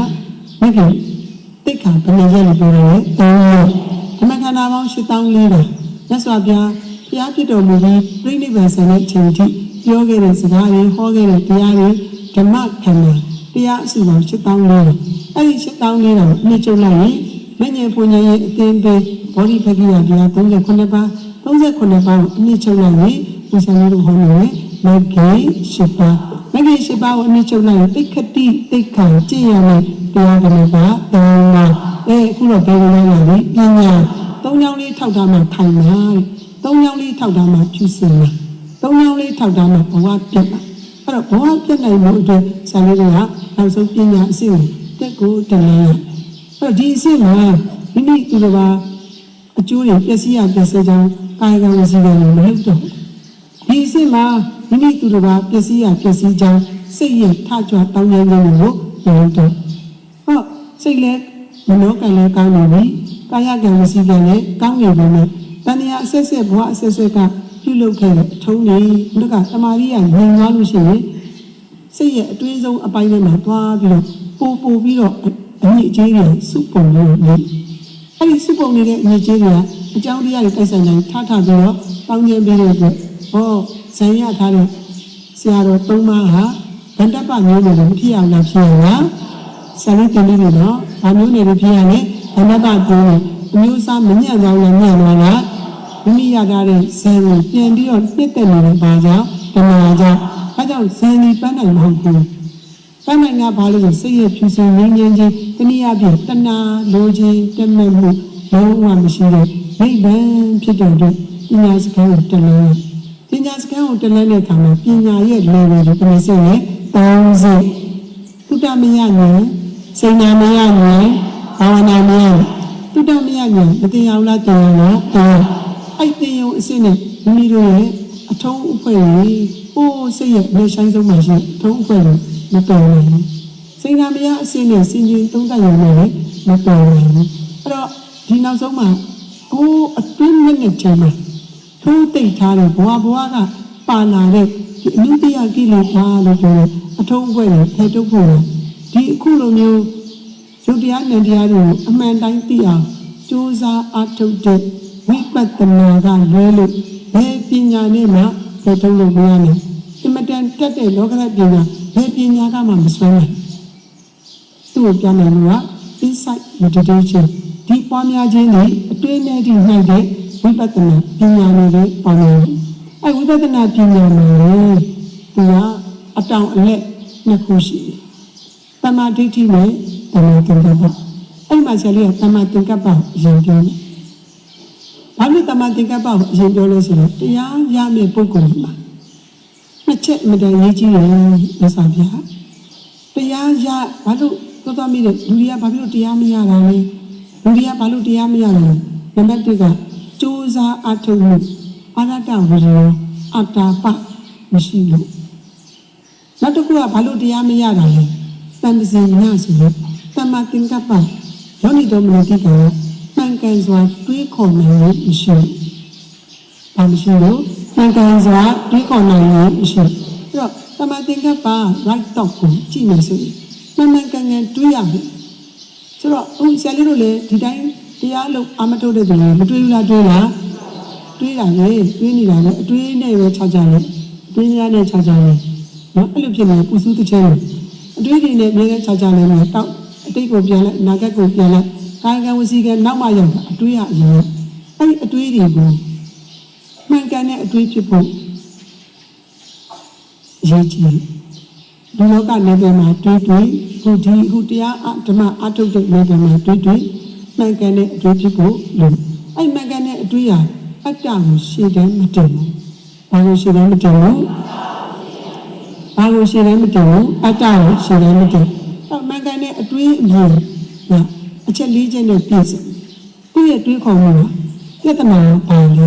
မိခင်တိတ်ခါဘယ်နည်းရလို့ပြောတယ်3ယောက်ဓမ္မခန္ဓာပေါင်း8400မြတ်စွာဘုရားဘုရားဖြစ်တော်မူပြီးပြိဋိဘံဆံတဲ့အချိန်ထိပြောခဲ့တဲ့စကားတွေဟောခဲ့တဲ့တရားတွေဓမ္မခန္ဓာတရားအစုပေါင်း8400အဲ့ဒီ8400ကိုအမြင့်ချုပ်လိုက်ရင်မဉ္ဇဉ်ပူဉ္ဇဉ်ရဲ့အသင်ပေးဘောဓိဖက္ခိယတရား38ပါး38ပါးကိုအမြင့်ချုပ်လိုက်ရင်ဒီဆံလေးတို့ဟောနေတယ်မဂ္ဂင်8ပါးမဂ္ဂင်8ပါးကိုအမြင့်ချုပ်လိုက်ရင်တိခတိတိခံကြည်ရမယ်တရားဓမ္မပါ3ပါးအခုတော့ဘယ်လိုလဲလဲပညာ3ချောင်းလေးထောက်ထားမှထိုင်ပါ3ချောင်းလေးထောက်ထားမှဖြူစင်ပါ3ချောင်းလေးထောက်ထားမှဘဝပြတ်ပါအဲ့တော့ဘဝပြတ်နိုင်မှုအတွက်ဆရာလေးကနောက်ဆုံးပညာအစစ်ကိုတက်ကိုတင်လဲအဲ့တော့ဒီအစစ်မှာမိမိသူတော်ဘာအကျိုးတွေပျက်စီးရပျက်စီးကြောင်းကာယကံဝစီကံတွေမလုပ်တော့ဒီအစစ်မှာမိမိသူတော်ဘာပျက်စီးရပျက်စီးကြောင်းစိတ်ရထကြွတောင်းတခြင်းကိုမလုပ်တော့ဟုတ်စိတ်လည်းမနောကံလည်းကောင်းနေပြီကာယကံဝစီကံလည်းကောင်းနေပြီနဲ့တဏှာအဆက်ဆက်ဘဝအဆက်ဆက်ကပြုလုပ်ခဲ့တဲ့အထုံးနေဘုရားတမာရီကငြိမ်သွားလို့ရှိရင်စိတ်ရဲ့အတွင်းဆုံးအပိုင်းထဲမှာသွားပြီးတော့ပို့ပြီးတော့အ အညစ်အကြေးတွေစုပုံလို့နေအဲ့ဒီစုပုံနေတဲ့အညစ်အကြေးတွေကအကြောင်းတရားတွေတိုက်ဆိုင်တိုင်းထားပြီးတော့ပေါင်းကျင်းပေးတဲ့အတွက်ဟောဇန်ရထားတဲ့ဆရာတော်၃ပါးဟာဗန္တပမျိုးတွေဖြစ်အောင်လားဖြစ်အောင်လားဆရာလေးတင်ပြီးတော့ဗာမျိုးတွေဖြစ်ရလဲဗန္တပပြောတယ်အမျိုးအစားမညံ့သွားလားညံ့သွားလားမိမိရထားတဲ့ဇန်ကိုပြန်ပြီးတော့နှစ်သက်နေတဲ့ဘာကြောင့်တဏှာကြောင့်အဲကြောင့်ဇန်ဒီပန်းနိုင်မဟုတ်ဘူးပန်းနိုင်ကဘာလို့ဆိုစိတ်ရဖြူစင်ငြိမ်းချမ်းခြင်းတနည်းအားဖြင့်တဏှာလိုခြင်းတမက်မှုလုံးဝမရှိတဲ့နိဗ္ဗာန်ဖြစ်တဲ့အတွက်ပညာစကားကိုတလဲပညာစကားကိုတလဲတဲ့အခါမှာပညာရဲ့ level ကိုပြည့်စုံရဲ့30သုတ္တမယဉာဏ်စိဏမယဉာဏ်ဘာဝနာမယဉာဏ်သုတ္တမယဉာဏ်မတရားလားတရားလားအဲ့တင်ရုံအစစ်နဲ့မိမိတို့ရဲ့အထုံးအဖွဲ့ကြီးအိုးစိတ်ရဲ့နေဆိုင်ဆုံးမှရှိအထုံးအဖွဲ့ကိုမပယ်နိုင်ဘူးစိဏမယအစစ်နဲ့စင်ကြင်သုံးသပ်ရုံနဲ့မပယ်နိုင်ဘူးအဲ့တော့ဒီနောက်ဆုံးမှာကိုယ်အတွင်းနဲ့ချမ်းမှာထိုးတိတ်ထားတဲ့ဘဝကပါလာတဲ့ဒီအနုတ္တယကိလေသာလို့ပြောတဲ့အထုံးအဖွဲ့တွေဖယ်ထုတ်ဖို့ဒီအခုလိုမျိုးယုတ်တရားနဲ့တရားတွေကိုအမှန်တိုင်းသိအောင်ကြိုးစားအားထုတ်တဲ့ဝိပဿနာကလွဲလို့ဘယ်ပညာနဲ့မှဖယ်ထုတ်လို့မရနိုင်အမတန်တက်တဲ့လောကရပညာဘယ်ပညာကမှမစွမ်းနိုင်သူ့ကိုပြောနိုင်လို့က insight meditation ဒီပွားများခြင်းတွေအတွင်းနဲ့ဒီနိုင်တဲ့ဝိပဿနာပညာတွေပေါ်နေတယ်အဲဝိပဿနာပညာတွေသူကအတောင်အလက်နှစ်ခုရှိတယ်တမာဒိဋ္ဌိနဲ့တမာသင်္ကပ္ပအဲ့မှာဆရာလေးကတမာသင်္ကပ္ပအရင်ပြောတယ်ဘာလို့တမာသင်္ကပ္ပကိုအရင်ပြောလဲဆိုတော့တရားရမယ့်ပုဂ္ဂိုလ်မှာနှစ်ချက်အမှန်တန်ရေးကြည့်တယ်လို့ဆိုပြတရားရဘာလို့သွားမိတဲ့လူတွေကဘာဖြစ်လို့တရားမရတာလဲလူတွေကဘာလို့တရားမရတာလဲနံပါတ်1ကကြိုးစားအထုတ်မှုအာရတဝိရိယအတ္တပမရှိလို့နောက်တစ်ခုကဘာလို့တရားမရတာလဲတန်ပစီညဆိုလို့တမသင်္ကပ္ပယောနိတော်မနတိကမှန်ကန်စွာတွေးခေါ်နိုင်လို့မရှိဘူးဘာမရှိလို့မှန်ကန်စွာတွေးခေါ်နိုင်လို့မရှိဘူးအဲ့တော့တမသင်္ကပ္ပ right thought ကိုကြည့်နေဆိုရင်မှန်မှန်ကန်ကန်တွေးရမယ်ဆိုတော့ဦးဆရာလေးတို့လည်းဒီတိုင်းတရားလို့အာမထုတ်တဲ့သူတွေမတွေးဘူးလားတွေးလားတွေးတာလေတွေးနေတာလေအတွေးနဲ့ပဲခြားကြတယ်တွေးများနဲ့ခြားကြတယ်နော်အဲ့လိုဖြစ်နေပူစူးတစ်ချက်အတွေးတွေနဲ့အများကြီးခြားကြတယ်တော့တောက်အတိတ်ကိုပြန်လိုက်အနာဂတ်ကိုပြန်လိုက်ကာယကံဝစီကံနောက်မှရောက်တာအတွေးရအရင်အဲ့ဒီအတွေးတွေကိုမှန်ကန်တဲ့အတွေးဖြစ်ဖို့ရေးကြည့်ဒီလောကနေပြည်မှာတွေးခုတရားဓမ္မအထုတ်တဲ့နေပြည်မှာတွေးမှန်ကန်တဲ့အတွေးဖြစ်ဖို့လို့အဲ့မှန်ကန်တဲ့အတွေးဟာအတ္တကိုရှေ့တန်းမတင်ဘူးဘာလို့ရှေ့တန်းမတင်ဘူးဘာလို့ရှေ့တန်းမတင်ဘူးအတ္တကိုရှေ့တန်းမတင်အဲ့မှန်ကန်တဲ့အတွေးအမြင်အချက်၄ချက်နဲ့ပြည့်စုံသူ့ရဲ့တွေးခေါ်မှုကပြဿနာပါလေ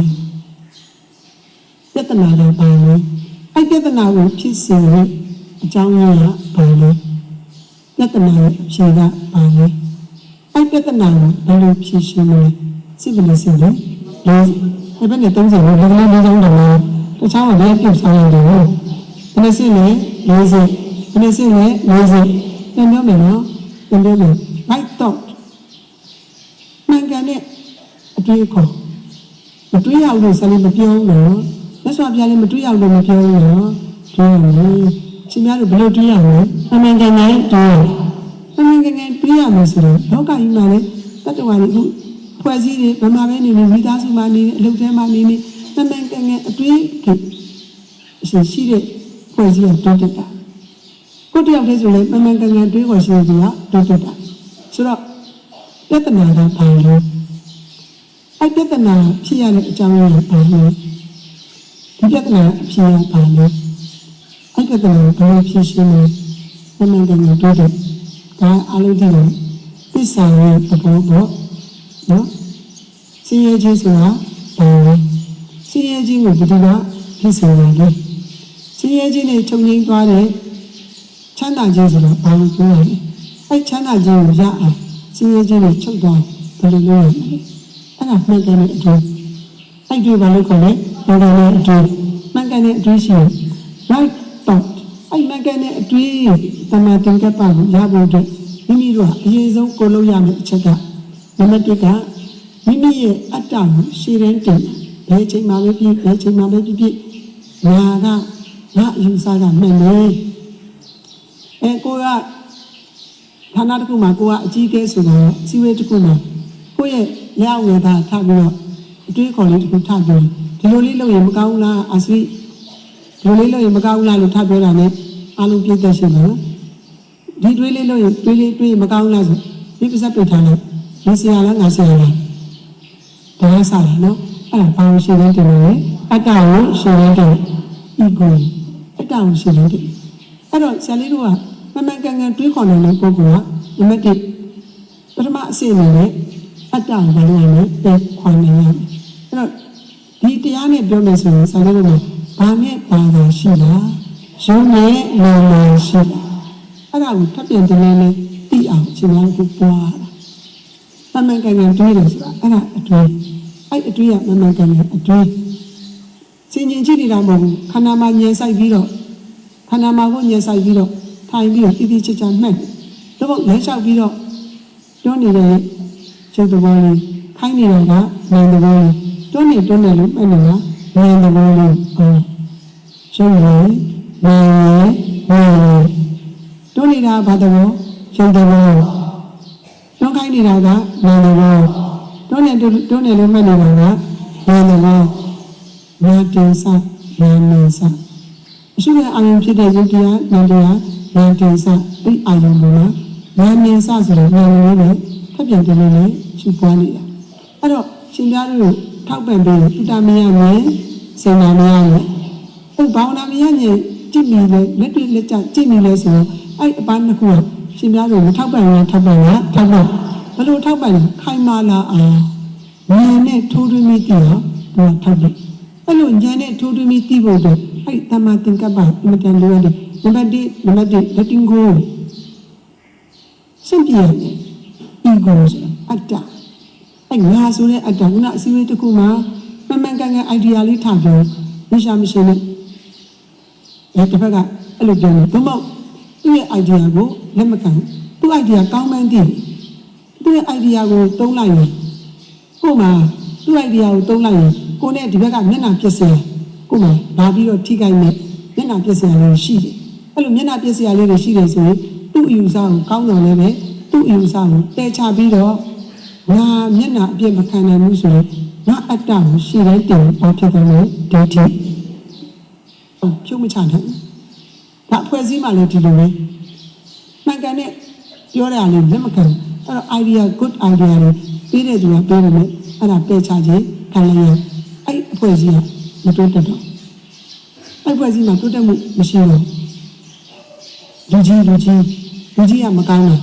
ပြဿနာတော့ပါလေအဲ့ပြဿနာကိုဖြစ်စေတဲ့အကြောင်းရင်းကပါလေပြဿနာရဲ့အဖြေကပါလေအဲ့ပြဿနာကိုဘယ်လိုဖြေရှင်းမလဲစိတ်ကလေးစိတ်လေးဒီဘက်နဲ့30လို့ဒီကလေးလေးချောင်းတယ်တခြားကလည်းပြုတ်ဆောင်ရတယ်ဒီနေ့စိတ်နဲ့40ဒီနေ့စိတ်နဲ့40ပြန်ပြောမယ်နော်ပြန်ပြောမယ် right thought မှန်ကန်တဲ့အတွေးခေါ်မတွေးရဘူးလို့ဆက်လို့မပြောဘူးနော်လက်စွာပြလည်းမတွေးရဘူးလို့မပြောဘူးနော်ပြောရမယ်ရှင်များတို့ဘယ်လိုတွေးရမလဲမှန်ကန်တဲ့တွေးမှန်ကန်တဲ့တွေးရမယ်ဆိုတော့လောကကြီးမှာလည်းတတ္တဝါတွေအခုဖွဲ့စည်းတွေဗမာပဲနေနေမိသားစုမှာနေနေအလုပ်ထဲမှာနေနေမှန်ကန်တဲ့အတွေးရှိတဲ့ဖွဲ့စည်းတိုးတက်တာကိုတယောက်တည်းဆိုလည်းမှန်ကန်တဲ့တွေးခေါ်ရှိတဲ့သူကတိုးတက်တာဆိုတော့ပြဿနာကဘာလို့အဲ့ပြဿနာဖြစ်ရတဲ့အကြောင်းရင်းကဘာလို့ဒီပြဿနာဖြစ်ရဘာလို့အဲ့ပြဿနာကိုဘယ်လိုဖြေရှင်းလဲမှန်ကန်တဲ့တိုးတက်ဒါအားလုံးသိတယ်သစ္စာရဲ့သဘောပေါ့နော်စင်ရဲ့ချင်းဆိုတာဘာလဲစင်ရဲ့ချင်းကိုဘယ်သူကဖြစ်စေလဲစင်ရဲ့ချင်းနဲ့ချုပ်ငိမ့်သွားတဲ့ချမ်းသာခြင်းဆိုတာဘာလို့ပြောရလဲအဲ့ချမ်းသာခြင်းကိုရအောင်စင်ရဲ့ချင်းကိုချုပ်သွားဘယ်လိုလုပ်ရလဲအဲ့ဒါမှန်ကန်တဲ့အတွေ့အဲ့ဒီဘာလို့ခေါ်လဲမှန်ကန်တဲ့အတွေ့မှန်ကန်တဲ့အတွေ့ရှိရင် right thought အဲ့မှန်ကန်တဲ့အတွေ့တမန်သင်္ကပ္ပကိုရဖို့အတွက်မိမိ ကအရင်ဆုံးကိုလုံးရမယ့်အချက်ကနံပါတ်1ကမိမိရဲ့အတ္တကိုရှည်တန်းတင်ဘယ်ချိန်မှပဲဖြစ်ဘယ်ချိန်မှပဲဖြစ်ငါကငါအယူဆကမှန်တယ်ကိုကဌာနတစ်ခုမှာကိုကအကြီးအကဲဆိုတော့စီဝေးတစ်ခုမှာကိုရဲ့လက်ဝဲသားထားပြီးတော့အတွေးခေါ်လေးတစ်ခုထားပြီးဒီလိုလေးလုပ်ရင်မကောင်းလားအစရိဒီလိုလေးလုပ်ရင်မကောင်းလားလို့ထားပြောတာနဲ့အားလုံးပြည့်တဲ့ရှင်ပါနော်ဒီတွေးလေးလုပ်ရင်တွေးမကောင်းလားဆိုဒီပါစပ်ပြထားလိုက်ဒီဆရာလားငါဆရာလားဒါကစားတယ်နော်အဲ့ဒါဘာလို့ရှင်းနေတယ်လဲအတ္တကိုရှင်းနေတယ် ego အတ္တကိုရှင်းနေတယ်အဲ့တော့ဆရာလေးတို့ကမမှန်ကန်ကန်တွေးခေါ်နိုင်တဲ့ပုဂ္ဂိုလ်ကနံပါတ်1ပထမအဆင့်နဲ့အတ္တကိုဘာလို့လဲပြန်ခေါ်နေရအဲ့တော့ဒီတရားနဲ့ပြောမယ်ဆိုရင်ဆရာလေးတို့ကဘာနဲ့ဘာသာရှိလားရုံးနဲ့နာမည်ရှိလားအဲ့ဒါကိုထပ်ပြန်တင်နေလေသိအောင်ရှင်များကိုပွားတာမမှန်ကန်ကန်တွေးတယ်ဆိုတာအဲ့ဒါအတွေးအဲ့အတွေးကမမှန်ကန်ကန်အတွေးစင်ကျင်ကြည့်နေတာမဟုတ်ဘူးခန္ဓာမှာညံဆိုင်ပြီးတော့ခန္ဓာမှာကိုညံဆိုင်ပြီးတော့ထိုင်ပြီးတော့တိတိကျကျမှတ်တယ်တော့လမ်းလျှောက်ပြီးတော့တွန်းနေတဲ့ကျုပ်သဘောလေးခိုင်းနေတာကနာမ်သဘောလေးတွန်းနေလို့မှတ်နေတာနာမ်သဘောလေးရှင်းလားနာမ်တွန်းနေတာဘာသဘောရှင်းသဘောတွန်းခိုင်းနေတာကနာမ်သဘောတွန်းနေလို့မှတ်နေတာကနာမ်သဘောနာတင်စနာနေစအရှိတဲ့အာယုံဖြစ်တဲ့ယုတ်တရားနာတရားနာတင်စဒီအာယုံကနာနေစဆိုတော့နာနေနဲ့ထပ်ပြန်တယ်လို့ရှုပွားနေတာအဲ့တော့ရှင်ပြားတို့ထောက်ပံ့ပြီးတုတ္တမယနဲ့စေနာမယနဲ့ဘာဝနာမယနဲ့ကြည့်မိလေလက်တွေ့လက်ကျကြည့်မိလေဆိုတော့အဲ့အပန်းတစ်ခုကရှင်ပြားတို့မထောက်ပံ့ရင်ထောက်ပံ့လားထောက်ပံ့ဘလို့ထောက်ပံ့လဲခိုင်မာလာအောင်ဉာဏ်နဲ့ထိုးထွင်းမိတည်တော့သူကထောက်ပံ့အဲ့လိုဉာဏ်နဲ့ထိုးထွင်းမိတည်ဖို့တော့အဲ့တမသင်္ကပ္ပအမတန်လိုရတယ်နံပါတ်1လက်တင်ကိုစွန့်ပြရတယ် ego အတ္တအဲ့ငါဆိုတဲ့အတ္တကအစည်းအဝေးတစ်ခုမှာမှန်မှန်ကန်ကန် idea လေးထားပြောမရှိမရှိနဲ့တစ်ဖက်ကအဲ့လိုပြောတယ်ဘုမောက်သူ့ရဲ့ idea ကိုလက်မခံသူ့ idea ကောင်းမှန်းသိသူ့ရဲ့ idea ကိုသုံးလိုက်ရင်ကို့မှာသူ့ idea ကိုသုံးလိုက်ရင်ကိုနဲ့ဒီဘက်ကမျက်နှာပြည့်စရာကို့မှာလာပြီးတော့ထိခိုက်နေမျက်နှာပြည့်စရာလေးရှိတယ်အဲ့လိုမျက်နှာပြည့်စရာလေးတွေရှိတယ်ဆိုရင်သူ့အယူဆကိုကောင်းတော်လည်းပဲသူ့အယူဆကိုတဲချပြီးတော့ငါမျက်နှာအပြည့်မခံနိုင်ဘူးဆိုရင်ငါအတ္တကိုရှေ့တိုင်းတင်ပေါ်ဖြစ်တယ်လို့ဒိဋ္ဌိဖြုတ်မချနိုင်ဒါအဖွဲ့အစည်းမှလည်းဒီလိုပဲမှန်ကန်တဲ့ပြောရရင်လက်မခံအဲ့တော့ idea good idea တွေပြီးတဲ့သူကပြောတယ်လေအဲ့ဒါတဲချခြင်းခံလိုက်ရအဲ့အဖွဲ့အစည်းကမတိုးတက်တော့အဲ့အဖွဲ့အစည်းမှာတိုးတက်မှုမရှိတော့လူကြီးကမကောင်းဘူး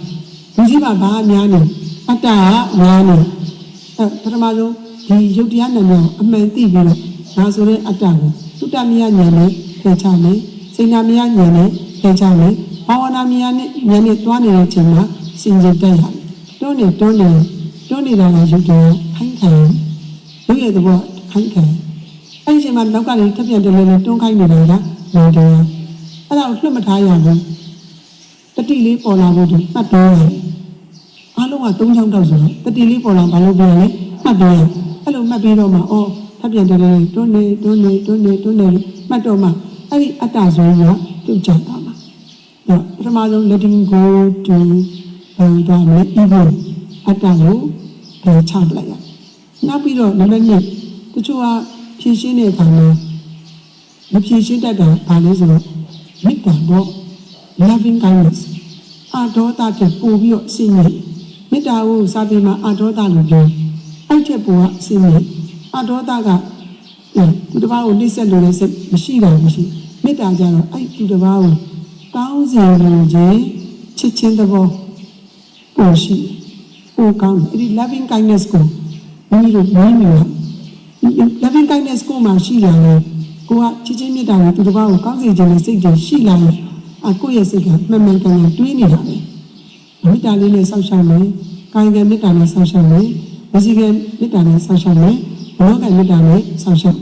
လူကြီးကဘာအများနေအတ္တကများနေပထမဆုံးဒီယုတ်တရားနာမည်အမှန်သိပြီးတော့ဒါဆိုတဲ့အတ္တကိုသုတ္တမယဉာဏ်နဲ့ထင်ချမယ်စိဏမယဉာဏ်နဲ့ထင်ချမယ်ဘာဝနာမယဉာဏ်နဲ့တွားနေတဲ့အချိန်မှာစင်ကြယ်တက်ရတယ်တွန်းနေတာကယုတ်တရားခိုင်းခံရုပ်ရဲ့သဘောခိုင်းခံအဲ့ဒီအချိန်မှာနောက်ကနေထပ်ပြန်တယ်လို့တွန်းခိုင်းနေတာကလောတရားအဲ့ဒါကိုလွတ်မထားရဘူးတတိလေးပေါ်လာဖို့ဒီမှတ်တော်ရတယ်အားလုံးက3ချောင်းတောက်ဆိုတော့တတိလေးပေါ်လာဘာလို့ပြောလဲမှတ်တော်ရအဲ့လိုမှတ်ပြီးတော့မှအော်ထပ်ပြန်တယ်လို့တွန်းနေမှတ်တော့မှအဲ့ဒီအတ္တဆိုရင်ကပြုတ်ကျသွားမှာပထမဆုံး letting go to ဒါနဲ့ ego အတ္တကိုချလိုက်ရနောက်ပြီးတော့နံပါတ်2တချို့ကဖြည့်ရှင်းတဲ့အခါမှာမဖြည့်ရှင်းတတ်တာဘာလဲဆိုတော့မေတ္တာတော့ loving kindness အာဒေါသတဲ့ပို့ပြီးတော့အစင်းနေမေတ္တာကိုစာပေမှာအာဒေါသလို့ပြောအဲ့ချက်ပို့ကအစင်းနေအာဒေါသကသူတစ်ပါးကိုနှိမ့်ဆက်လို့လည်းမရှိတာမရှိမေတ္တာကြတော့အဲ့သူတစ်ပါးကိုကောင်းစေလို့ခြင်းချစ်ချင်းသဘောပို့ရှိပို့ကောင်းအဲ့ဒီ loving kindness ကိုမိမိတို့မင်းမျိုး loving kindness ကိုမှရှိလာတယ်ကိုကချစ်ချင်းမေတ္တာကိုသူတစ်ပါးကိုကောင်းစေခြင်းနဲ့စိတ်တွေရှိလာတယ်ကိုယ့်ရဲ့စိတ်ကမှန်မှန်ကန်ကန်တွေးနေတာပဲမေတ္တာလေးနဲ့ဆောက်ရှောက်မယ်ကာယကံမေတ္တာနဲ့ဆောက်ရှောက်မယ်ဝစီကံမေတ္တာနဲ့ဆောက်ရှောက်မယ်ဘောကံမေတ္တာနဲ့ဆောက်ရှောက်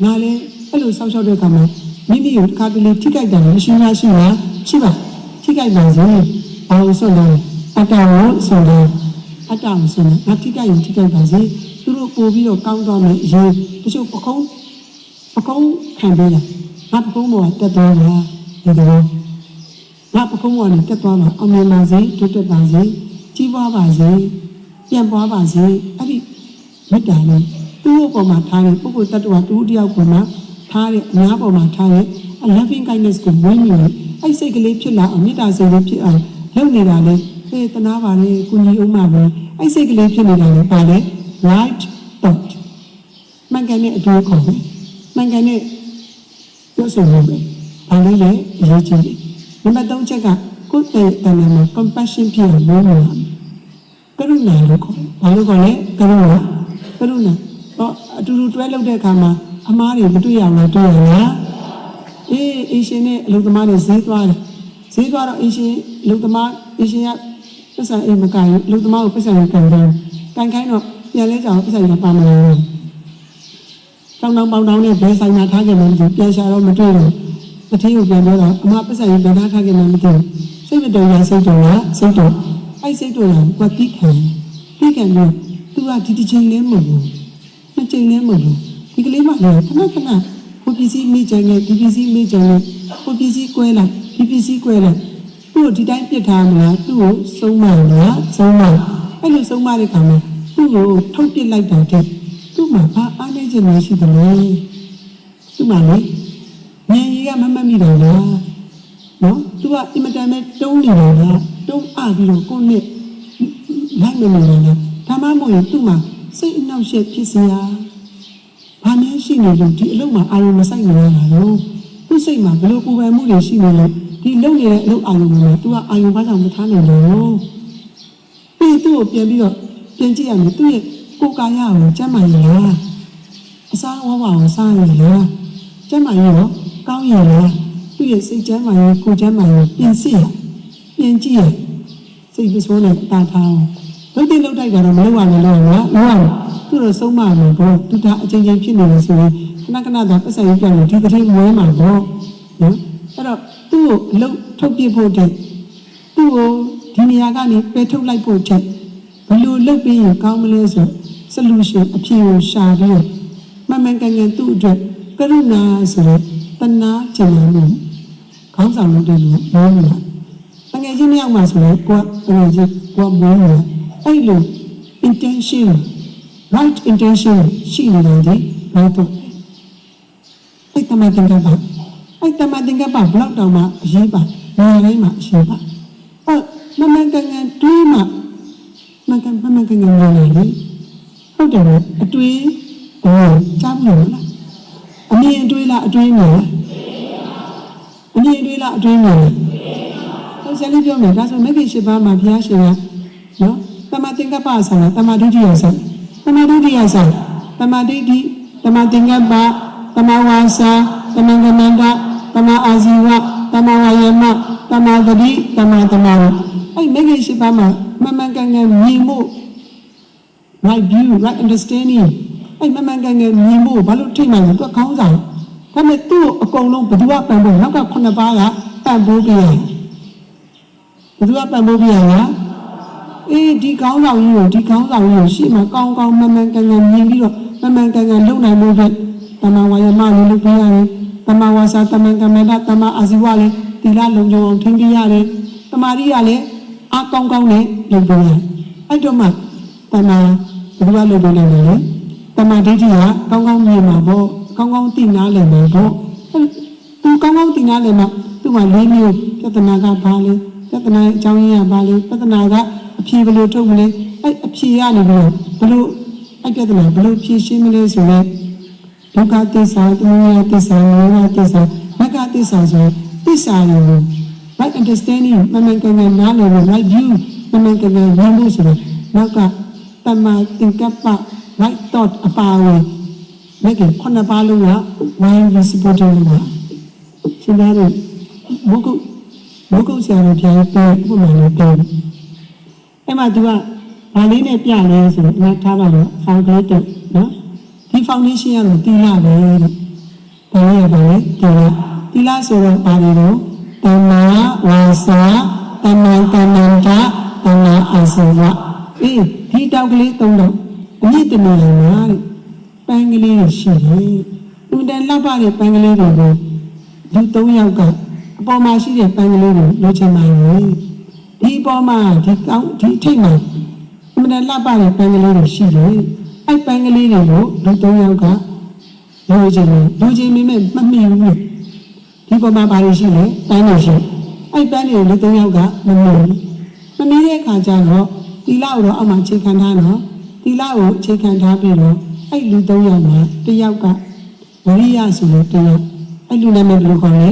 ငါလည်းအဲ့လိုဆောက်ရှောက်တဲ့အခါမှာမိမိကိုတစ်ခါတလေထိကြိုက်တယ်မရှိလားရှိပါထိကြိုက်ပါစေ ဘာလို့ဆိုလဲအတ္တကိုဆိုလဲအတ္တကိုဆိုလဲငါထိကြရင်ထိကြပါစေသူတို့ပို့ပြီးတော့ကောင်းသွားမယ်အရင်တချို့ပကုံးခံပေးတယ်ငါပကုံးပေါ်တက်သွားတာဒီတော့ငါပကုံးပေါ်နဲ့တက်သွားမှာအောင်မြင်ပါစေတိုးတက်ပါစေကြီးပွားပါစေပြန်ပွားပါစေအဲ့ဒီမေတ္တာနဲ့သူ့ပေါ်မှာထားတဲ့ပုဂ္ဂိုလ်တ attva တူတယောက်ပေါ်မှာထားတဲ့အများပေါ်မှာထားတဲ့ loving kindness ကိုဝိညာဉ်နဲ့အဲ့စိတ်ကလေးဖြစ်လာအောင်မေတ္တာစိတ်လေးဖြစ်အောင်လုပ်နေတာလေအေးတနာပါလေကုညီအောင်ပါပဲအဲ့စိတ်ကလေးဖြစ်နေတာလေပါလေ right thought မှန်ကန်တဲ့အကျိုးခေါ်တယ်မှန်ကန်တဲ့ပြောဆိုမှုပဲဘာလို့လဲအရေးကြီးတယ်နံပါတ်3ချက်ကကိုယ်တည်းတဏ္ဍာမှာ compassion ဖြစ်အောင်လုပ်ရမယ်ကရုဏာလို့ခေါ်တယ်ဘာလို့ခေါ်လဲကရုဏာတော့အတူတူတွဲလုပ်တဲ့အခါမှာအမားတွေမတွေ့ရဘူးတွေ့ရလားအေးရှင်နဲ့အလုပ်သမားတွေဈေးသွားတယ်ဈေးသွားတော့အေးရှင်အလုပ်သမားအေးရှင်ကပတ်စံအိမ်မကန်ဘူးအလုပ်သမားကိုပတ်စံကိုကန်တယ်ကန်ခိုင်းတော့ပြန်လဲကြအောင်ပတ်စံကပါမလာဘူးတောင်းပေါင်းတောင်းနဲ့ဘယ်ဆိုင်မှာထားကြမှမသိပြန်ရှာတော့မတွေ့တော့တတိယကိုပြန်ပြောတော့အမပတ်စံကိုဘယ်ထားခဲ့မှမသိစိတ်မတော်ရစိတ်တော်အဲ့စိတ်တော်ကတိခံပြီးသူကဒီတစ်ချိန်လေးမဟုတ်ဘူးနှစ်ချိန်လေးမဟုတ်ဘူးဒီကလေးမလည်းခဏကိုပစ္စည်းမိကြတယ်ဒီပစ္စည်းမိကြတယ်ကိုပစ္စည်းကွဲလိုက်ဒီပစ္စည်းကွဲလိုက်သူ့ကိုဒီတိုင်းပြစ်ထားမလားသူ့ကိုဆုံးမလားဆုံးမအဲ့လိုဆုံးမတဲ့ခါမှာသူ့ကိုထုတ်ပစ်လိုက်တာတဲ့သူ့မှာဘာအားနည်းချက်မရှိတယ်လေသူ့မှာလေဉာဏ်ကြီးကမမှတ်မိတယ်လားနော်သူကအင်မတန်ပဲတုံးနေတယ်လားတုံးအပြီးတော့ကိုနဲ့လိုက်မနေဘူးလားဒါမှမဟုတ်ရင်သူ့မှာစိတ်အနှောက်အယှက်ဖြစ်စရာဘာမှရှိနေလို့ဒီအလုပ်မှာအာရုံမစိုက်နိုင်ရတော့သူ့စိတ်မှာဘယ်လိုပူပန်မှုတွေရှိနေလဲဒီလုပ်နေတဲ့အလုပ်အာရုံမှာသူကအာရုံဘာကြောင့်မထားနိုင်လို့ပြီးသူ့ကိုပြန်ပြီးတော့ပြန်ကြည့်ရမယ်သူ့ရဲ့ကိုယ်ကာယကိုကျမ်းမာရလားအစားဝါးဝါကိုစားရလားကျမ်းမာရရောကောင်းရလားသူ့ရဲ့စိတ်ကျမ်းမာရကိုယ်ကျမ်းမာရပြင်စစ်ရပြင်ကြည့်ရစိတ်ပစိုးနဲ့တာထားအောင်လုပ်တိုက်တာတော့မလုပ်ရဘူးလို့နော်သူတို့ဆုံးမမှာပေါ့သူကအချင်းချင်းဖြစ်နေလို့ဆိုရင်ခဏတော့ပတ်စံရေးပြောင်းလို့ဒီတစ်ထည့်မွေးမှာပေါ့နော်အဲ့တော့သူ့ကိုအလုပ်ထုတ်ပြဖို့တဲ့သူ့ကိုဒီနေရာကနေပယ်ထုတ်လိုက်ဖို့တဲ့ဘယ်လိုလုပ်ပြီးရင်ကောင်းမလဲဆို solution အဖြေကိုရှာပြီးတော့မှန်ကန်သူ့အတွက်ကရုဏာဆိုတဲ့တနာကျင်မှုခေါင်းဆောင်လုပ်တယ်လို့ပြောနေတာတကယ်ချင်းမြောက်မှာဆိုတော့ကိုမွေးနေတာအဲ့လို intention right intention ရှိနေတယ်ဒီဘာတော့အဲ့တမန်တင်ကပါဘလောက်တောင်မှအရေးပါနေရာတိုင်းမှာအရေးပါအဲ့မမှန်ကန်တွေးမှမမှန်ကန်နေလေဟုတ်တယ်အတွေးကြားမလို့လားအမြင်အတွေးလားအတွေးမျိုးလားအမြင်အတွေးလားအတွေးမျိုးလားဟုတ်ဆက်လေးပြောမယ်ဒါဆိုမဂ္ဂင်၈ပါးမှာဘုရားရှင်ကနော်တမသင်္ကပ္ပဆိုတာတမဒုတိယဆိုင်တမဒုတိယဆိုင်တမဒိဋ္ဌိတမသင်္ကပ္ပတမဝါစာတမကမန္တတမအာဇီဝတမဝါယမတမသတိတမတမအဲ့မဂ္ဂင်၈ပါးမှာမှန်ကန်မြင်မှု right view right understanding အဲ့မှန်ကန်မြင်မှုဘာလို့ထိမှန်လဲသူကခေါင်းဆောင်ဒါပေမဲ့သူ့အကုန်လုံးဘယ်သူကပံ့ဖို့နောက်က9ပါးကပံ့ပိုးပြရဘယ်သူကပံ့ပိုးပြရလားဒီခေါင်းဆောင်ကြီးကိုရှေ့မှာကောင်းမှန်ကန်မြင်ပြီးတော့မှန်ကန်လုံနိုင်မှုအတွက်တမဝါယမလေးလုပ်ပြရတယ်တမဝါစာတမကမန္တတမအာဇီဝလေးသီလလုံခြုံအောင်ထိန်းသိမ်းရတယ်တမာရီကလည်းအားကောင်းနဲ့လုပ်ပြရတယ်အဲ့တော့မှတမဘယ်လိုလုပ်လို့လဲလေတမဒိဋ္ဌိကကောင်းမြင်မှာပေါ့ကောင်းသိနာလည်မှာပေါ့သူကောင်းသိနာလည်မှာသူ့မှာ၄မျိုးပြဿနာကဘာလဲပြဿနာအကြောင်းရင်းကဘာလဲပြဿနာကအဖြေဘယ်လိုထုတ်မလဲအဲ့အဖြေရနေပြီးဘယ်လိုအဲ့ပြဿနာဘယ်လိုဖြေရှင်းမလဲဆိုတော့ဒုက္ခသစ္စာသမုဒယသစ္စာနိရောဓသစ္စာမဂ္ဂသစ္စာဆိုသစ္စာတွေကို right understanding မှန်ကန်နားလည်လို့ right view မှန်ကန်မြင်လို့ဆိုတော့နောက်ကတမသင်္ကပ္ပ right thought အပါဝင်မဂ္ဂင်9ပါးလုံးက mind supporting လို့ရှင်းရတယ်ဘုကုဆရာတော်ပြန်ပြောဥပမာလေးပြောအဲ့မှာသူကဘာလေးနဲ့ပြလဲဆိုတော့ငါထားပါတော့ foundation နော်ဒီ foundation ကတော့သီလပဲတဲ့ဘာလဲသီလဆိုတော့ဘာတွေတော့တမဝါစာတ တမန်ကမ္မန္တာတမန်အာဇဝဒီတောက်ကလေးသုံးတော့အမြင့်တနေရမှာတဲ့ပန်းကလေးတွေရှိတယ်သူတန်လှပတဲ့ပန်းကလေးတွေကိုလူ၃ယောက်ကအပေါ်မှာရှိတဲ့ပန်းကလေးကိုလိုချင်ပါရဲ့ဒီအပေါ်မှာဒီထိတ်မှာသူတန်လှပတဲ့ပန်းကလေးတွေရှိတယ်အဲ့ပန်းကလေးတွေကိုလူ၃ယောက်ကလိုချင်မိမဲ့မမိဘူးဒီပေါ်မှာဘာတွေရှိလဲပန်းတွေရှိအဲ့ပန်းတွေကိုလူ၃ယောက်ကမမီတဲ့အခါကျတော့တီလာကိုတော့အောက်မှာချိန်ခံထားတော့တီလာကိုချိန်ခံထားပြီးတော့အဲ့လူ၃ယောက်မှာတစ်ယောက်ကဝရိယဆိုတဲ့တစ်ယောက်အဲ့လူနာမည်ဘယ်လိုခေါ်လဲ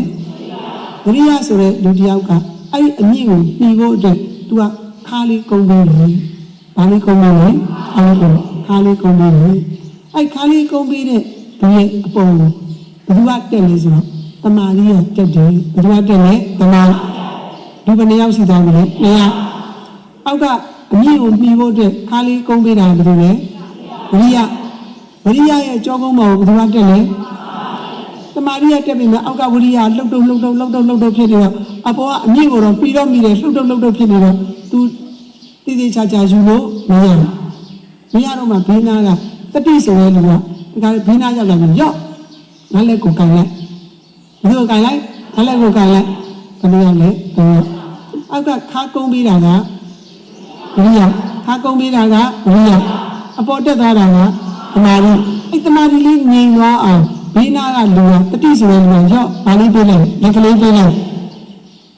ဝရိယဆိုတဲ့လူတစ်ယောက်ကအဲ့အမြင့်ကိုနှီးဖို့အတွက်သူကခါလေးကုန်းပေးတယ်။ဘာလေးကုန်းပေးလဲခါလေးကုန်းပေးတယ်။အဲ့ခါလေးကုန်းပေးတဲ့ဒီရဲ့အပေါ်ကိုဘယ်သူကတက်လဲဆိုတော့တမာရီကတက်တယ်ဘယ်သူကတက်လဲတမာလူဘယ်နှယောက်ရှိသွားပြီလဲ2ယောက်အောက်ကအမြင့်ကိုနှီးဖို့အတွက်ခါလေးကုန်းပေးတာဘယ်သူလဲဝရိယရဲ့ကြောကုန်းပေါ်ကိုဘယ်သူကတက်လဲတမာရီကတက်ပြီမဲ့အောက်ကဝရိယလှုပ်တုပ်ဖြစ်နေတော့အပေါ်ကအမြင့်ကိုတော့ပြီးတော့မိတယ်လှုပ်တုပ်ဖြစ်နေတော့သူတည်တည်ချာချာယူလို့မရတော့မှဘေးနာကတတိဆိုတဲ့လူကဒါကဘေးနာရောက်လာပြီးရော့ငါလက်ကိုကန်လိုက်ဘယ်လိုကန်လိုက်ငါလက်ကိုကန်လိုက်ဘယ်လိုရောက်လဲအောက်ကခါကုန်းပေးတာကဝရိယခါကုန်းပေးတာကဝရိယအပေါ်တက်သွားတာကတမာရီအဲ့တမာရီလေးငြိမ်သွားအောင်ဘေးနာကလူကတတိဆိုတဲ့လူကရော့ဘာလေးပေးလိုက်လက်ကလေးပေးလိုက်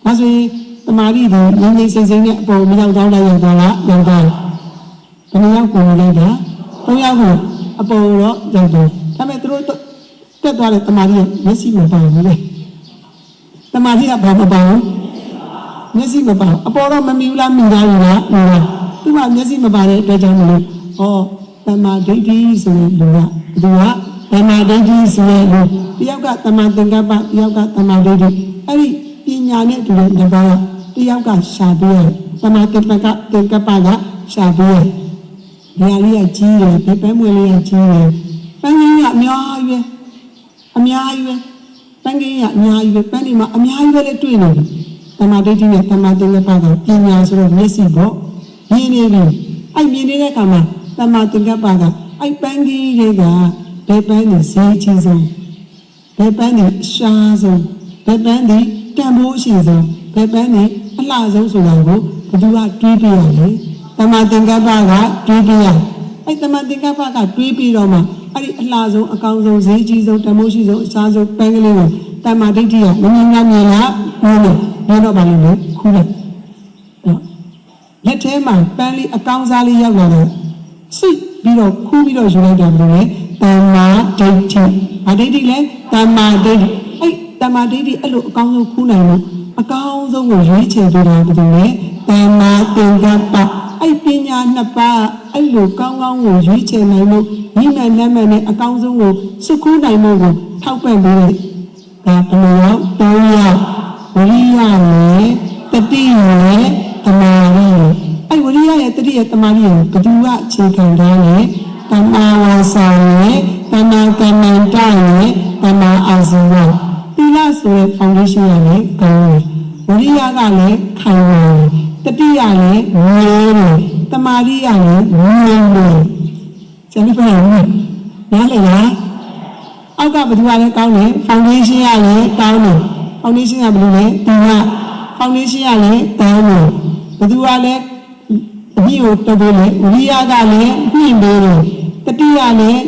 ဒါဆိုရင်တမာရီဒီငြိမ်စိတ်နဲ့အပေါ်မရောက်တော့လိုက်ရောက်သွားလားရောက်သွားဘယ်နှယောက်ကိုလိုက်တာ၃ယောက်ကိုအပေါ်တော့ရောက်သွားဒါပေမဲ့သူတို့တက်သွားတဲ့တမာရီကမျက်စိမပေါဘူးလေတမာရီကဘာမပေါဘူးမျက်စိမပေါအပေါ်တော့မမီဘူးလားမိသားဘူးလားသူကမျက်စိမပါတဲ့အတွက်ကြောင့်မလို့တမာဒိဋ္ဌိဆိုတဲ့လူကသူကတမာဒိဋ္ဌိဆိုတဲ့လူတယောက်ကတမာသင်္ကပ္ပတယောက်ကတမာဒိဋ္ဌိအဲ့ဒီပညာနဲ့တူတဲ့တစ်ပါးတယောက်ကရှာပေးတယ်တမာသင်္ကပ္ပကရှာပေးတယ်နေရာလေးကကြီးတယ်ဘယ်ပဲမွေလေးကကြီးတယ်ပန်းကြီးကအများကြီးပဲပန်းကြီးကအများကြီးပဲပန်းဒီမှာအများကြီးပဲလေတွေ့နေတယ်တမာဒိဋ္ဌိနဲ့တမာသင်္ကပ္ပကပညာဆိုတော့မျက်စိပေါ့မြင်နေပြီအဲ့မြင်နေတဲ့အခါမှာတမာသင်္ကပ္ပကအဲ့ပန်းကြီးတွေကဘယ်ပန်းကိုဈေးကြီးဆုံးဘယ်ပန်းကိုရှားဆုံးဘယ်ပန်းကိုတန်ဖိုးရှိဆုံးဘယ်ပန်းကိုအလှဆုံးဆိုတာကိုဘယ်သူကတွေးပြရလဲတမသင်္ကပ္ပကတွေးပြရအဲ့တမသင်္ကပ္ပကတွေးပြီးတော့မှအဲ့ဒီအလှဆုံးအကောင်းဆုံးဈေးကြီးဆုံးတန်ဖိုးရှိဆုံးအစားဆုံးပန်းကလေးကိုတမဒိဋ္ဌိကမမြင်လားမြင်တော့ပါလိမ့်မယ်ခုလိုက်လက်ထဲမှာပန်းလေးအကောင်းစားလေးရောက်လာတော့စိတ်ပြီးတော့ခူးပြီးတော့ယူလိုက်တယ်ဘယ်လိုလဲတမာဒိဋ္ဌိဘာဒိဋ္ဌိလဲတမာဒိဋ္ဌိအဲ့တမာဒိဋ္ဌိအဲ့လိုအကောင်းဆုံးခူးနိုင်လို့အကောင်းဆုံးကိုရွေးချယ်ပေးတာဘယ်လိုလဲတမာသင်္ကပ္ပအဲ့ပညာနှစ်ပါးအဲ့လိုကောင်းကောင်းကိုရွေးချယ်နိုင်လို့မိမနတ်မနဲ့အကောင်းဆုံးကိုစုခူးနိုင်လို့ကိုထောက်ပံ့ပေးတယ်ဒါဘယ်လိုလဲ၃ယောက်ဝိရိယနဲ့တတိနဲ့တမာရီအဲ့ဝိရိယရဲ့တတိရဲ့တမာရီကိုဘယ်သူကအခြေခံထားလဲတမာဝါစာနဲ့တမာကမ္မန္တနဲ့တမာအာဇဝသီလဆိုတဲ့ foundation ရလည်းကောင်းတယ်ဝိရိယကလည်းခိုင်မာတယ်တတိယလည်းငြိမ်တယ်တမာရီကလည်းငြိမ်တယ်ကျန်တဲ့ဘာလဲနားလေလားအောက်ကဘယ်သူကလည်းကောင်းတယ် foundation ကလည်းကောင်းတယ် foundation ကဘယ်လိုလဲသီလ foundation ကလည်းကောင်းတယ်ဘယ်သူကလည်းအမြင့်ကိုတက်ပေးလေဝိရိယကလည်းနှင့်ပေးတယ်တတိယလည်း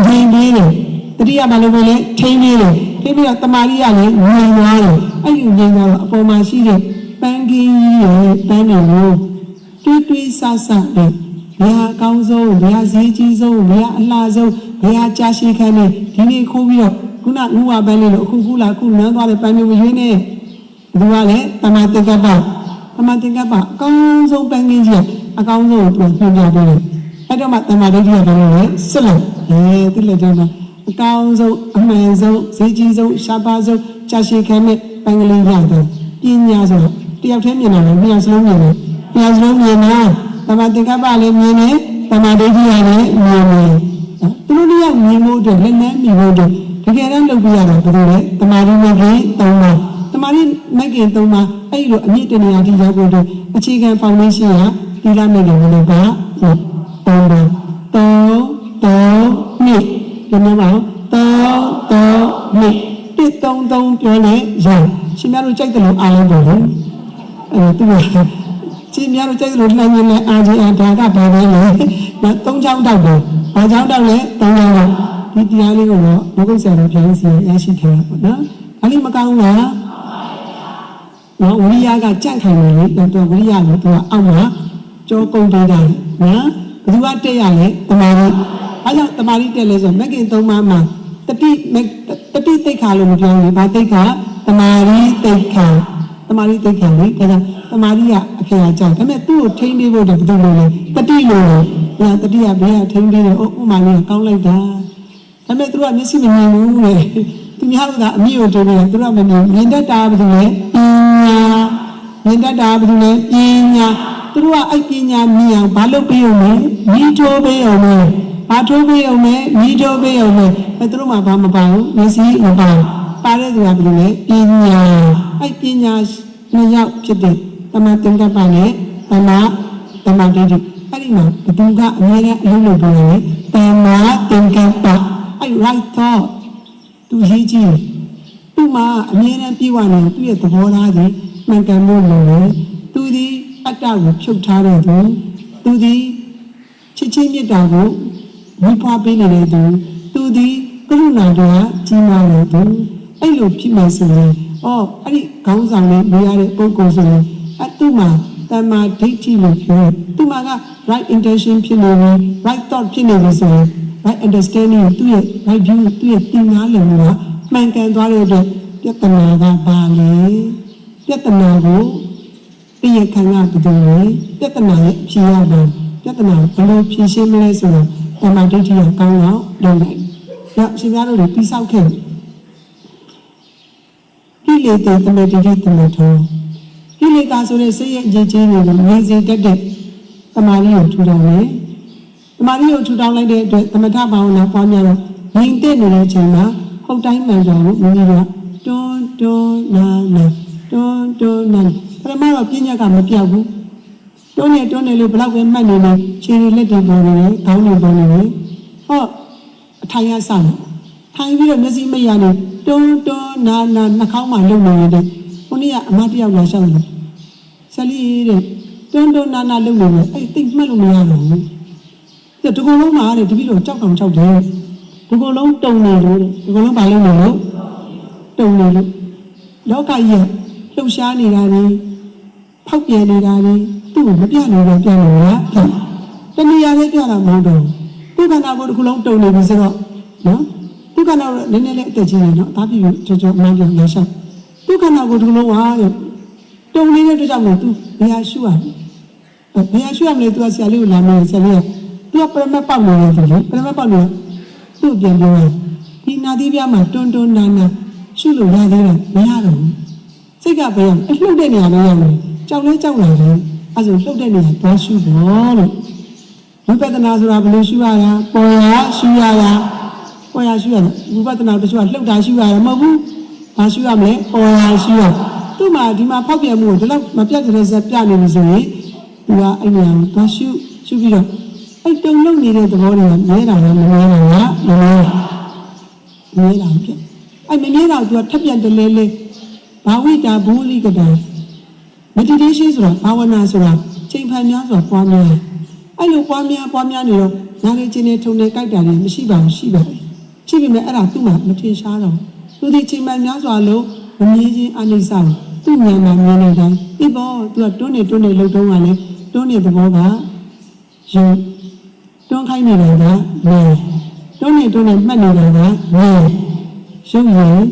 ငြိမ်ပေးတယ်တတိယဘာလို့လဲထိန်းပေးတယ်ထိန်းပြီးတော့တမာရီကလည်းငြိမ်သွားတယ်အဲ့ဒီငြိမ်သွားတော့အပေါ်မှာရှိတဲ့ပန်းကြီးရဲ့ပန်းတွေကိုတွေးဆတဲ့ဘယ်ဟာအကောင်းဆုံးဘယ်ဟာဈေးကြီးဆုံးဘယ်ဟာအလှဆုံးဘယ်ဟာကြာရှည်ခံနေဒီနေ့ခိုးပြီးတော့ခုနငူဝပန်းလေးလို့အခုခုနန်းသွားတဲ့ပန်းမျိုးမရွေးနဲ့ဒီကလည်းတမာသင်္ကပ္ပအကောင်းဆုံးပန်းကြီးကြီးအကောင်းဆုံးကိုပြန်ပြပေးတယ်အဲ့တော့မှတမာဒိဋ္ဌိကဘာလို့လဲစစ်လိုက်ဒီလက်ထဲမှာအကောင်းဆုံးအမှန်ဆုံးဈေးကြီးဆုံးရှားပါဆုံးကြာရှည်ခံတဲ့ပန်းကလေးရတယ်ပညာဆိုတော့တယောက်တည်းမြင်တယ်နှစ်ယောက်စလုံးမြင်တယ်နှစ်ယောက်စလုံးမြင်တယ်တမာသင်္ကပ္ပလည်းမြင်တယ်တမာဒိဋ္ဌိကလည်းမြင်တယ်သူတို့တွေကမြင်ဖို့အတွက်လက်နက်မြင်ဖို့အတွက်တကယ်တမ်းလုပ်ပြရတာဘယ်လိုလဲတမာဒိဋ္ဌိနဲ့3ပါတ မာရီမိုက်ကင်သုံးမှာအဲ့လိုအမြင့်တနေရာဒီရောက်ဖို့အတွက်အခြေခံဖောင်ဒေးရှင်းကသီလမိုက်ကင်ဘယ်လိုပါ3နှစ်ဒီမှာပါ3နှစ်133ပြောလဲရရှင်များတို့ကြိုက်တယ်လို့အားလုံးပေါ့လေသူကရှင်များတို့ကြိုက်တယ်လို့လှမ်းရင်းနဲ့အာဂျီအာဒါကဘာလဲလဲ3ချောင်းတောက်တယ်ဘာချောင်းတောက်လဲ3ချောင်းတောက်ဒီတရားလေးကိုတော့ဘုက္ခုဆရာတော်ဘုရားစီရရှိခဲ့တာပေါ့နော်ဒါလေးမကောင်းလားနော်ဝိရိယကကြန့်ခိုင်နေလေတော့ဝိရိယကိုသူကအောက်မှာကြောကုန်ပေးတာနော်ဘယ်သူကတက်ရလဲတမာရီအားကြောင့်တမာရီတက်လဲဆိုမက်ကင်3ပါးမှာတတိသိက္ခာလို့မပြောဘူးဘာသိက္ခာတမာရီသိက္ခာတမာရီသိက္ခာလေဒါကြောင့်တမာရီကအခေအကြောင်းဒါပေမဲ့သူ့ကိုထိန်းပေးဖို့တည်းဘယ်လိုလဲတတိလို့လေတတိကဘယ်ကထိန်းပေးတယ်ဥမာလေးကောင်းလိုက်တာဒါပေမဲ့သူကမျက်စိမမြင်ဘူးလေသူများကအမိကိုတိုးနေတာသူကမမြင်မြင်တတ်တာဘယ်လိုလဲပညာမြင်တတ်တာဘယ်လိုလဲပညာသူတို့ကအဲ့ပညာမြင်အောင်ဘာလုပ်ပေးအောင်လဲမိထိုးပေးအောင်လဲဘာထိုးပေးအောင်လဲမိထိုးပေးအောင်လဲအဲ့သူတို့မှဘာမပါဘူးမျက်စိမပါဘူးပါတဲ့သူကဘယ်လိုလဲပညာအဲ့ပညာနှစ်ယောက်ဖြစ်တဲ့တမန်သင်္ကပ္ပနဲ့တမန်ဒိဋ္ဌိအဲ့ဒီမှာဘသူကအမြဲတမ်းအလုပ်လုပ်ပေးတယ်တမန်သင်္ကပ္ပအဲ့ right thought သူရေးကြည့်သူ့မှာအမြဲတမ်းပြေဝနေသူ့ရဲ့သဘောထားကြီးမှန်ကန်ဖို့လိုတယ်သူဒီအတ္တကိုဖြုတ်ထားတဲ့သူဒီချစ်ချင်းမြတ်တာကိုဝိဖွားပေးနေတဲ့သူဒီကရုဏာတော်ကြီးမားတဲ့သူအဲ့လိုဖြစ်မယ်ဆိုရင်အဲ့ဒီခေါင်းဆောင်လေးနေရတဲ့ပုဂ္ဂိုလ်ဆိုရင်သူ့မှာတမ္မာဒိဋ္ဌိလို့ပြောသူ့မှာက right intention ဖြစ်နေပြီ right thought ဖြစ်နေပြီဆိုရင်right understanding သူ့ရဲ့ right view သူ့ရဲ့သင်္နာလည်မှုကမှန်ကန်သွားတဲ့အတွက်ပြဿနာကဘာလဲပြဿနာကိုတရားခံကဘယ်လိုလဲပြဿနာရဲ့အဖြေရပါပြဿနာဘယ်လိုဖြေရှင်းမလဲဆိုတော့တမ္မာဒိဋ္ဌိကကောင်းတော့လုပ်လိုက်။ဒါရှင်များတို့တွေပြီးဆောက်ခဲ့ကိလေသာတမေတ္တိတမေထောကိလေသာဆိုတဲ့စိတ်ရဲ့အကြီးကြီးတွေကိုမြင်စေတတ်တဲ့တမာရီကိုထူထောင်တယ်။တမာရီကိုထူထောင်လိုက်တဲ့အတွက်သမထဘာဝနာပွားများတော့ငြိမ်သက်နေတဲ့အချိန်မှာဟုတ်တိုင်းမှန်စွာကိုမိမိကတွန်းနာနာပရမတော့ပြဉ္ညာကမပြောက်ဘူးတွန်းနေလို့ဘလောက်ပဲမှတ်နေနေခြေတွေလက်တွေပေါ်နေတယ်ခေါင်းတွေပေါ်နေတယ်အထိုင်ရဆောင်ထိုင်ပြီးတော့မျက်စိမရနေတွန်းနာနှာခေါင်းမှာလုံနေတယ်ခုနေ့ကအမတယောက်လာရှောက်တယ်ဆလီတဲ့တွန်းနာလုံနေတယ်အဲ့သိမှတ်လို့မရတော့ဘူးဒီကုလုံးမှာတဲ့တပည့်တော်ကြောက်တယ်ဒီကုလုံးတုံနေလို့ဒီကုလုံးဘာလို့လဲလို့တုံနေလို့လောကကြီးလှုပ်ရှားနေတာလေဖောက်ပြန်နေတာလေသူ့ကိုမပြနိုင်တော့ပြန်လို့လားတဏှာလေးပြတာမဟုတ်တော့သူ့ခန္ဓာကိုယ်တစ်ခုလုံးတုံနေပြီဆိုတော့နော်သူ့ခန္ဓာနည်းနည်းလေးအသက်ကြီးနေတော့ဒါပြည့်ကြောမှန်းပြန်ရရှောက်သူ့ခန္ဓာကိုယ်တစ်ခုလုံးဟာတုံနေတဲ့အတွက်ကြောင့်မို့သူဘယ်ဟာရှုရမလဲသူကဆရာလေးကိုလာမယ်ဆရာလေးကသူကပရမတ်ပေါက်နေတယ်ဆိုလို့ပရမတ်ပေါက်နေသူ့ပြန်ပြောဒီနာသီးပြားမှာတွန်းနာရှုလို့ရသေးတယ်မရတော့ဘူးစိတ်ကဘယ်ရလှုပ်တဲ့နေရာလေးရမယ်ကြောက်လာတယ်အဲ့ဆိုလှုပ်တဲ့နေရာသွားရှုတော့လို့ဝိပဿနာဆိုတာဘယ်လိုရှုရတာပေါ်ရရှုရတာဝိပဿနာတချို့ကလှုပ်တာရှုရတာမဟုတ်ဘူးဘာရှုရမလဲပေါ်ရရှုရသူ့မှာဒီမှာဖောက်ပြန်မှုကိုဒီလောက်မပြတ်တဲ့စက်ပြနေလို့ဆိုရင်သူကအဲ့နေရာကိုသွားရှုပြီးတော့အဲ့တုံလုံးနေတဲ့သဘောတွေကမြဲတာလားမမြဲတာလားမမြဲတာဖြစ်အဲ့မမြဲတာကသူကထပ်ပြန်တလဲလဲဘာဝိတာဘူလိကတာ meditation ဆိုတာဘာဝနာဆိုတာချိန်ဖန်များစွာပွားများအဲ့လိုပွားများနေတော့နားလေခြင်းနဲ့ထုံနေကြိုက်တာလည်းမရှိပါဘူးရှိပါပဲရှိပေမဲ့အဲ့ဒါသူ့မှာမထင်ရှားတော့သူဒီချိန်မှန်များစွာလို့မမြင်ချင်းအနိစ္စသူ့ဉာဏ်မှာမြင်နေတိုင်းဒီပေါ်သူကတွန်းနေလှုပ်တုံးကလည်းတွန်းနေသဘောကယုံတွန်းခိုင်းနေတာကမေတွန်းနေမှတ်နေတာကမေရုပ်ရည်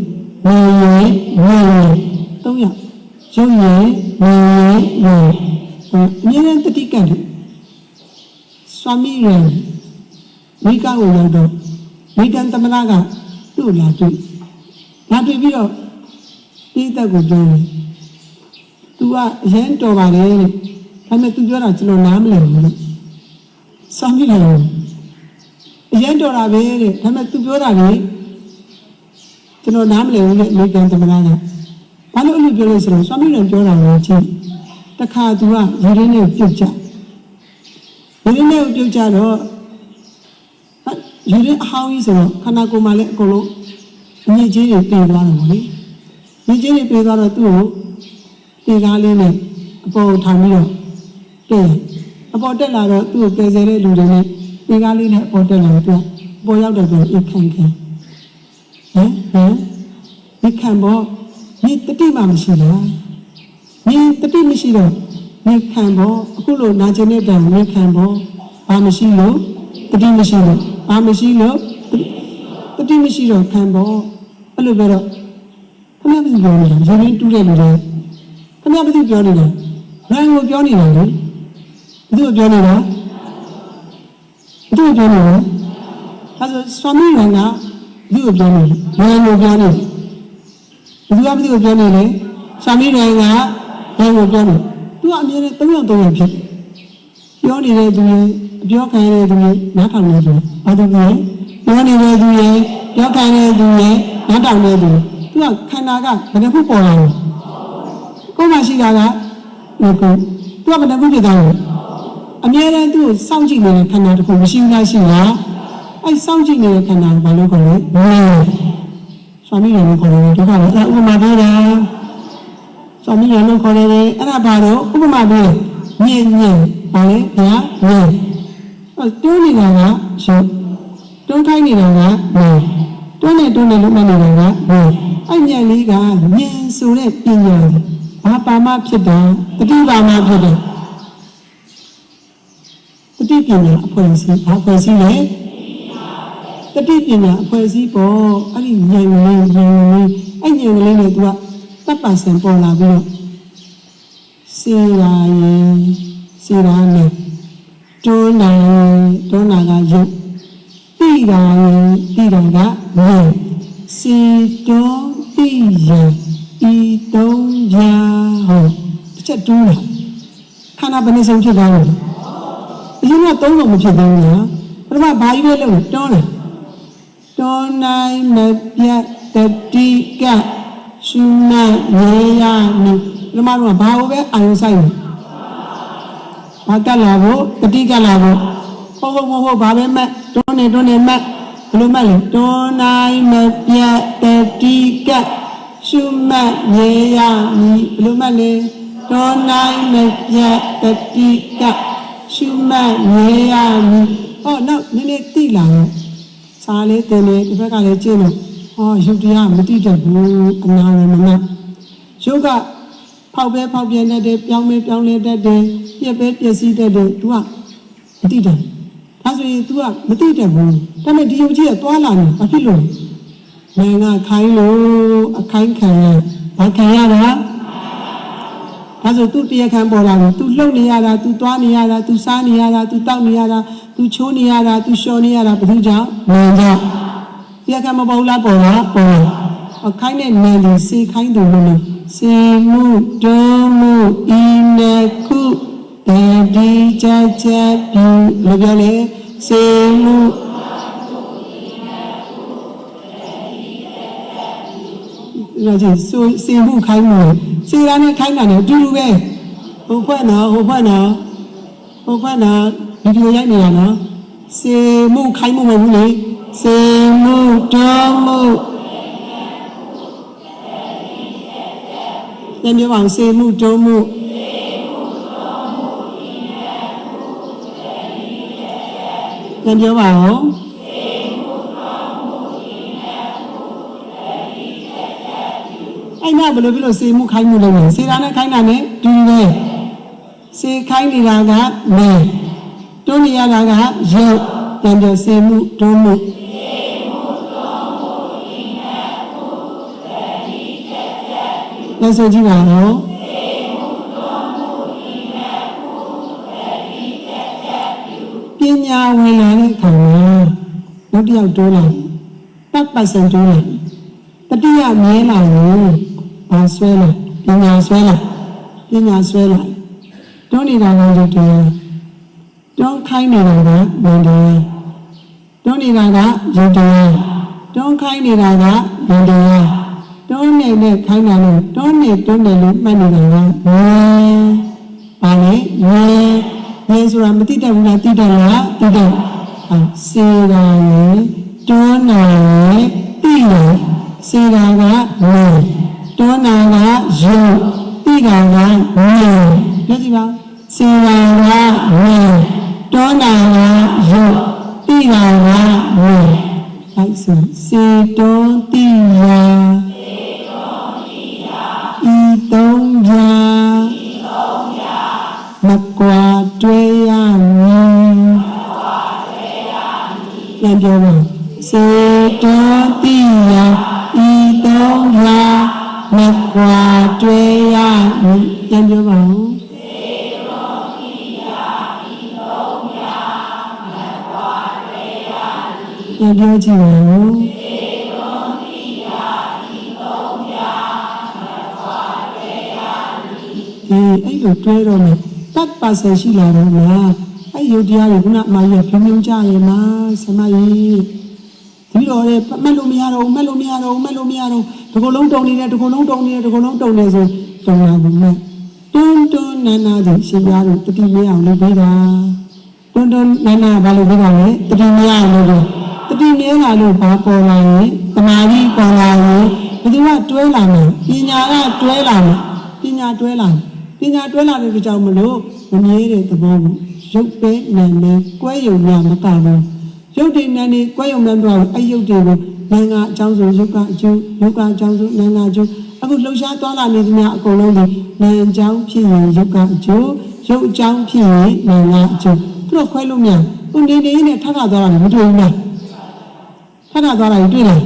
မေသုံးရရုပ်ရည်မေမြေတတိကတ်swami ရမိကကိုရောက်တော့မိကန်သမဏကသူ့လာတွေ့ပြီးတော့ဒီတက်ကိုပြောတယ်။ तू ကအရင်တော်ပါလေတဲ့။ဒါပေမဲ့ तू ပြောတာကျွန်တော်နားမလည်ဘူးလို့။swami လည်းအရင်တော်တာပဲတဲ့။ဒါပေမဲ့ तू ပြောတာလေကျွန်တော်နားမလည်ဘူးလေမိကန်သမဏက ဘာလို့အဲ့လိုပြောလို့ဆိုတော့ဆွမ်းမိတယ်ပြောတာလည်းချင်းတခါသူကရေရင်းနဲ့ပြုတ်ကြရေရင်းနဲ့ပြုတ်ကြတော့ရေရင်းအဟောင်းကြီးဆိုတော့ခန္ဓာကိုယ်မှာလည်းအကုန်လုံးညစ်ကြေးတွေပြင်သွားတယ်ဗောလေညစ်ကြေးတွေပြင်သွားတော့သူ့ကိုတေကားလေးနဲ့အပေါ်ထောင်ပြီးတော့အပေါ်တက်လာတော့သူ့ကိုကယ်ဆယ်တဲ့လူတွေနဲ့တေကားလေးနဲ့အပေါ်တက်လာတော့သူကပေါ်ရောက်တော့ပြန်အိတ်ခံခံဒီခံပေါ်ဒီတတိမှမရှိလားဒီတတိမရှိတော့ဒီခံပေါ်အခုလိုနာကျင်တဲ့တန်ဒီခံပေါ်ဘာမရှိလို့တတိမရှိလို့ဘာမရှိလို့တတိမရှိတော့ခံပေါ်အဲ့လိုပဲတော့ခမရပြောနေတာရင်းတူးတဲ့လူတွေခမရပြောနေတာငါ့ကိုပြောနေတာလေသူ့ပြောနေတာသူ့ပြောနေတာအဲဆိုဆွမ်းမိရကသူ့ကိုပြောနေတယ်ငါ့ကိုပြောနေတယ်ဘယ်သူကပြောနေလဲဆွမ်းမိရကငါ့ကိုပြောနေသူကအမြဲတမ်း3ယောက်ဖြစ်ပြောနေတဲ့သူရဲ့ပြောခံရတဲ့သူရဲ့နားထောင်နေသူဘာလို့လဲပြောနေတဲ့သူရဲ့ပြောခံရတဲ့သူရဲ့နားထောင်နေသူသူကခန္ဓာကဘယ်နှခုပေါ်လာလဲကိုယ်မှရှိတာကကိုသူကဘယ်နှခုဖြစ်သွားလဲအမြဲတမ်းသူ့ကိုစောင့်ကြည့်နေတဲ့ခန္ဓာတစ်ခုမရှိဘူးလားရှိလားအဲစောင့်ကြည့်နေတဲ့ခန္ဓာကိုဘာလို့ခေါ်လဲဆွမ်းမိရလို့ခေါ်တယ်ဒီကလည်းဥပမာပေးတယ်ဆွမ်းမိရလို့ခေါ်တယ်အဲ့ဒါဘာလို့ဥပမာပေးညင်ပါလေဗျာညင်တွန်းနေတာကရှုတွန်းခိုင်းနေတာကတွန်းနေလို့မနေတာကအဲ့ညင်လေးကညင်ဆိုတဲ့ပညာဘာပါမဖြစ်တယ်တတိပါမဖြစ်တယ်တတိပညာအဖွဲ့အစည်းဘာအဖွဲ့အစည်းလဲတတိပညာအဖွဲ့အစည်းပေါ့အဲ့ဒီဉာဏ်ကလေးအဲ့ဉာဏ်ကလေးနဲ့သူကတပ်ပါစံပေါ်လာပြီးတော့စေရာနဲ့တွန်းနာကရုပ်တိတာကငယ်စေတွန်းတိယဤသုံးရာဟောတစ်ချက်တွန်းလာခန္ဓာဘယ်နှစုံဖြစ်သွားလဲအရင်က3စုံမဖြစ်သေးဘူးလားပထမဘာကြီးပဲလို့တွန်းတယ်တွန်းနိုင်မပြတ်တတိကရှုမှတ်ရေရမည်ပထမတော့ဘာလို့ပဲအာယုဆိုင်လဲဘာကလာဖို့တတိကလာဖို့ဟုတ်ဘာပဲမှတ်တွန်းနေမှတ်ဘယ်လိုမှတ်လဲတွန်းနိုင်မပြတ်တတိကရှုမှတ်ရေရမည်ဘယ်လိုမှတ်လဲတွန်းနိုင်မပြတ်တတိကရှုမှတ်ရေရမည်နောက်နည်းနည်းသိလာတော့စားလေးတင်နေဒီဘက်ကလည်းကျင့်လို့ရုပ်တရားမတိတတ်ဘူးအနာရမနာရုပ်ကဖောက်ပြန်တတ်တယ်ပြောင်းလဲတတ်တယ်ပြက်ပျက်စီးတတ်တယ် तू ကမတိတတ်ဒါဆိုရင် तू ကမတိတတ်ဘူးဒါပေမဲ့ဒီရုပ်ကြီးကသွားလာနေဘာဖြစ်လို့လဲခိုင်းလို့အခိုင်းခံရဘာခံရတာဒါဆို तू တရားခံပေါ်လာတယ် तू လှုပ်နေရတာ तू သွားနေရတာ तू စားနေရတာ तू တောက်နေရတာ तू ချိုးနေရတာ तू လျှော်နေရတာဘယ်သူကြောင့်ကြောင့်တရားခံမပေါ်လားပေါ်အခိုင်းနဲ့နေလေစေခိုင်းတယ်လို့စေမှုတုံးမှုဤနှစ်ခုတတိကြပြုလို့ပြောလေစေမှုရောကြီးစေမှုခိုင်းမှုစေရနဲ့ခိုင်းတာနဲ့အတူတူပဲဟိုဖွက်နော်ဗီဒီယိုရိုက်နေရနော်စေမှုခိုင်းမှုမဟုတ်ဘူးလေစေမှုတုံးမှုပြန်ပြောပါအောင်စေမှုတုံးမှုပြန်ပြောပါအောင်အဲ့နာဘယ်လိုဖြစ်လို့စေမှုခိုင်းမှုလုပ်လဲစေတာနဲ့ခိုင်းတာနဲ့တူတယ်စေခိုင်းနေတာကမဲတွန်းနေရတာကရုပ်ပြန်ပြောစေမှုတုံးမှုလက်ဆိုကြည့်ပါဦးပညာဝင်လာတဲ့အခါမှာနောက်တစ်ယောက်တိုးလာတပ်ပတ်စံတိုးလာတတိယမြဲလာလို့ဘာဆွဲလာပညာဆွဲလာတွန်းနေတာကရုပ်တရားတွန်းခိုင်းနေတာကဝန်တရားတွန်းနေတာကရုပ်တရားတွန်းခိုင်းနေတာကဝန်တရားတွ တွန်းနေတဲ့ခိုင်းတာလို့တွန်းနေလို့မှတ်နေတာကဘာလဲရေဆိုတာမတိတတ်ဘူးလားတိတတ်လားတိတတ်စေတာရယ်တွန်းတာရယ်တိရယ်စေတာကရေတွန်းတာကရုပ်တိတာကမြေပြောကြည့်ပါစေတာကရေတွန်းတာကရုပ်တိတာကမြေအဲ့ဆိုစေတွန်းတိယာဤသုံးရာမကွာတွေ့ရမည်ပြန်ပြောပါစေတော်တိယဤသုံးရာမကွာတွေ့ရမည်ပြန်ပြောပါဦးစေတော်တိယဤသုံးရာမကွာတွေ့ရမည်ပြန်ပြောကြည့်ပါဦးအဲ့လိုတွဲတော့မယ်တတ်ပါဆယ်ရှိလာတော့လားအဲ့ယုတ်တရားတွေခုနအမကြီးကပြုံးကြရမှာဆမကြီးဒီတော့လေမှတ်လို့မရတော့ဒီကိုယ်လုံးတုံနေတယ်ဆိုတုံလာဘူးမဲ့တွန်းနန်းနာသည်ရှင်ပြားတို့တတိမရအောင်လုပ်ပေးတာတွန်းနန်းနာဘာလို့ပေးတာလဲတတိမရအောင်လုပ်တတိမရလာလို့ဘာပေါ်လာရင်တမာကြီးပေါ်လာရင်ဘယ်သူကတွဲလာမယ်ပညာကတွဲလာမယ်ပညာတွဲလာတဲ့ကြောင့်မလို့မမြဲတဲ့သဘောကိုရုပ်ပဲနာနေကွဲယုံများမကဘူးရုပ်တွေနာနေကွဲယုံများတော့အဲ့ရုပ်တွေကိုနာငါအကြောင်းဆိုရုပ်ကအကျိုးရုပ်ကအကြောင်းဆိုနာငါအကျိုးအခုလှုပ်ရှားသွားလာနေသမျှအကုန်လုံးဒီနာအကြောင်းဖြစ်ရင်ရုပ်ကအကျိုးရုပ်အကြောင်းဖြစ်ရင်နာငါအကျိုးသူတို့ခွဲလို့မရဘူးနေနဲ့ထပ်သွားတာမတွေ့ဘူးလားထပ်သွားတာတွေ့လား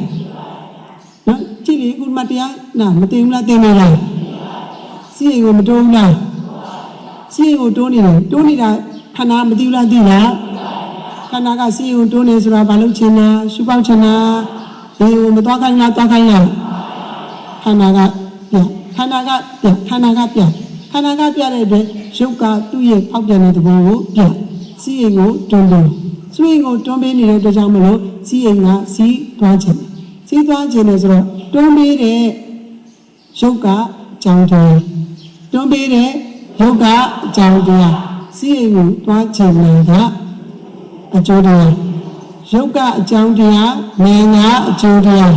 နော်ကြည့်လေအခုမှတရားနာမသိဘူးလားသိနေလားစီရင်ကိုမတိုးဘူးလားစီရင်ကိုတိုးနေတာခန္ဓာမသိဘူးလားသိလားခန္ဓာကစီရင်ကိုတိုးနေဆိုတာဘာလို့ချင်တာရှုပေါက်ချင်တာဒီကိုမသွားခိုင်းလားခန္ဓာကပြခန္ဓာကပြတဲ့အတွက်ရုပ်ကသူ့ရဲ့ဖောက်ပြန်တဲ့သဘောကိုပြစီရင်ကိုတွန်းပေးနေတဲ့အတွက်ကြောင့်မလို့စီရင်ကစီးသွားခြင်းတယ်ဆိုတော့တွန်းပေးတဲ့ရုပ်ကအကြောင်းတရားတွန်းပေးတဲ့ရုပ်ကအကြောင်းတရားစီရင်ကိုသွားခြင်းလည်းကအကျိုးတရားရုပ်ကအကြောင်းတရားနာငါအကျိုးတရား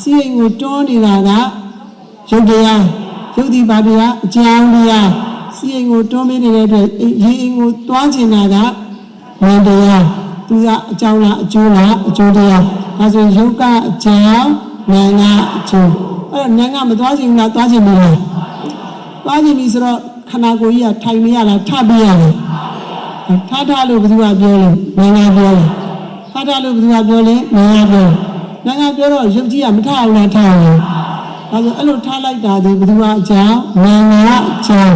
စီရင်ကိုတွန်းနေတာကရုပ်တရားရုပ်ဒီပါတရားအကြောင်းတရားစီရင်ကိုတွန်းပေးနေတဲ့အတွက်ရင်ကိုသွားခြင်းတာကနာတရားသူကအကြောင်းလားအကျိုးလားအကျိုးတရားဒါဆိုရုပ်ကအကြောင်းနာငါအကျိုးအဲ့တော့နာငါမသွားခြင်းလားသွားခြင်းမလားသွားခြင်းပြီဆိုတော့ခန္ဓာကိုယ်ကြီးကထိုင်နေရလားထပ်ပြရလားထားလို့ဘယ်သူကပြောလဲနာငါပြောတယ်ထားလို့ဘယ်သူကပြောလဲနာငါပြောတော့ရုပ်ကြီးကမထအောင်လားထအောင်လားဒါဆိုအဲ့လိုထားလိုက်တာဒီဘယ်သူကအကြောင်းနာငါအကြောင်း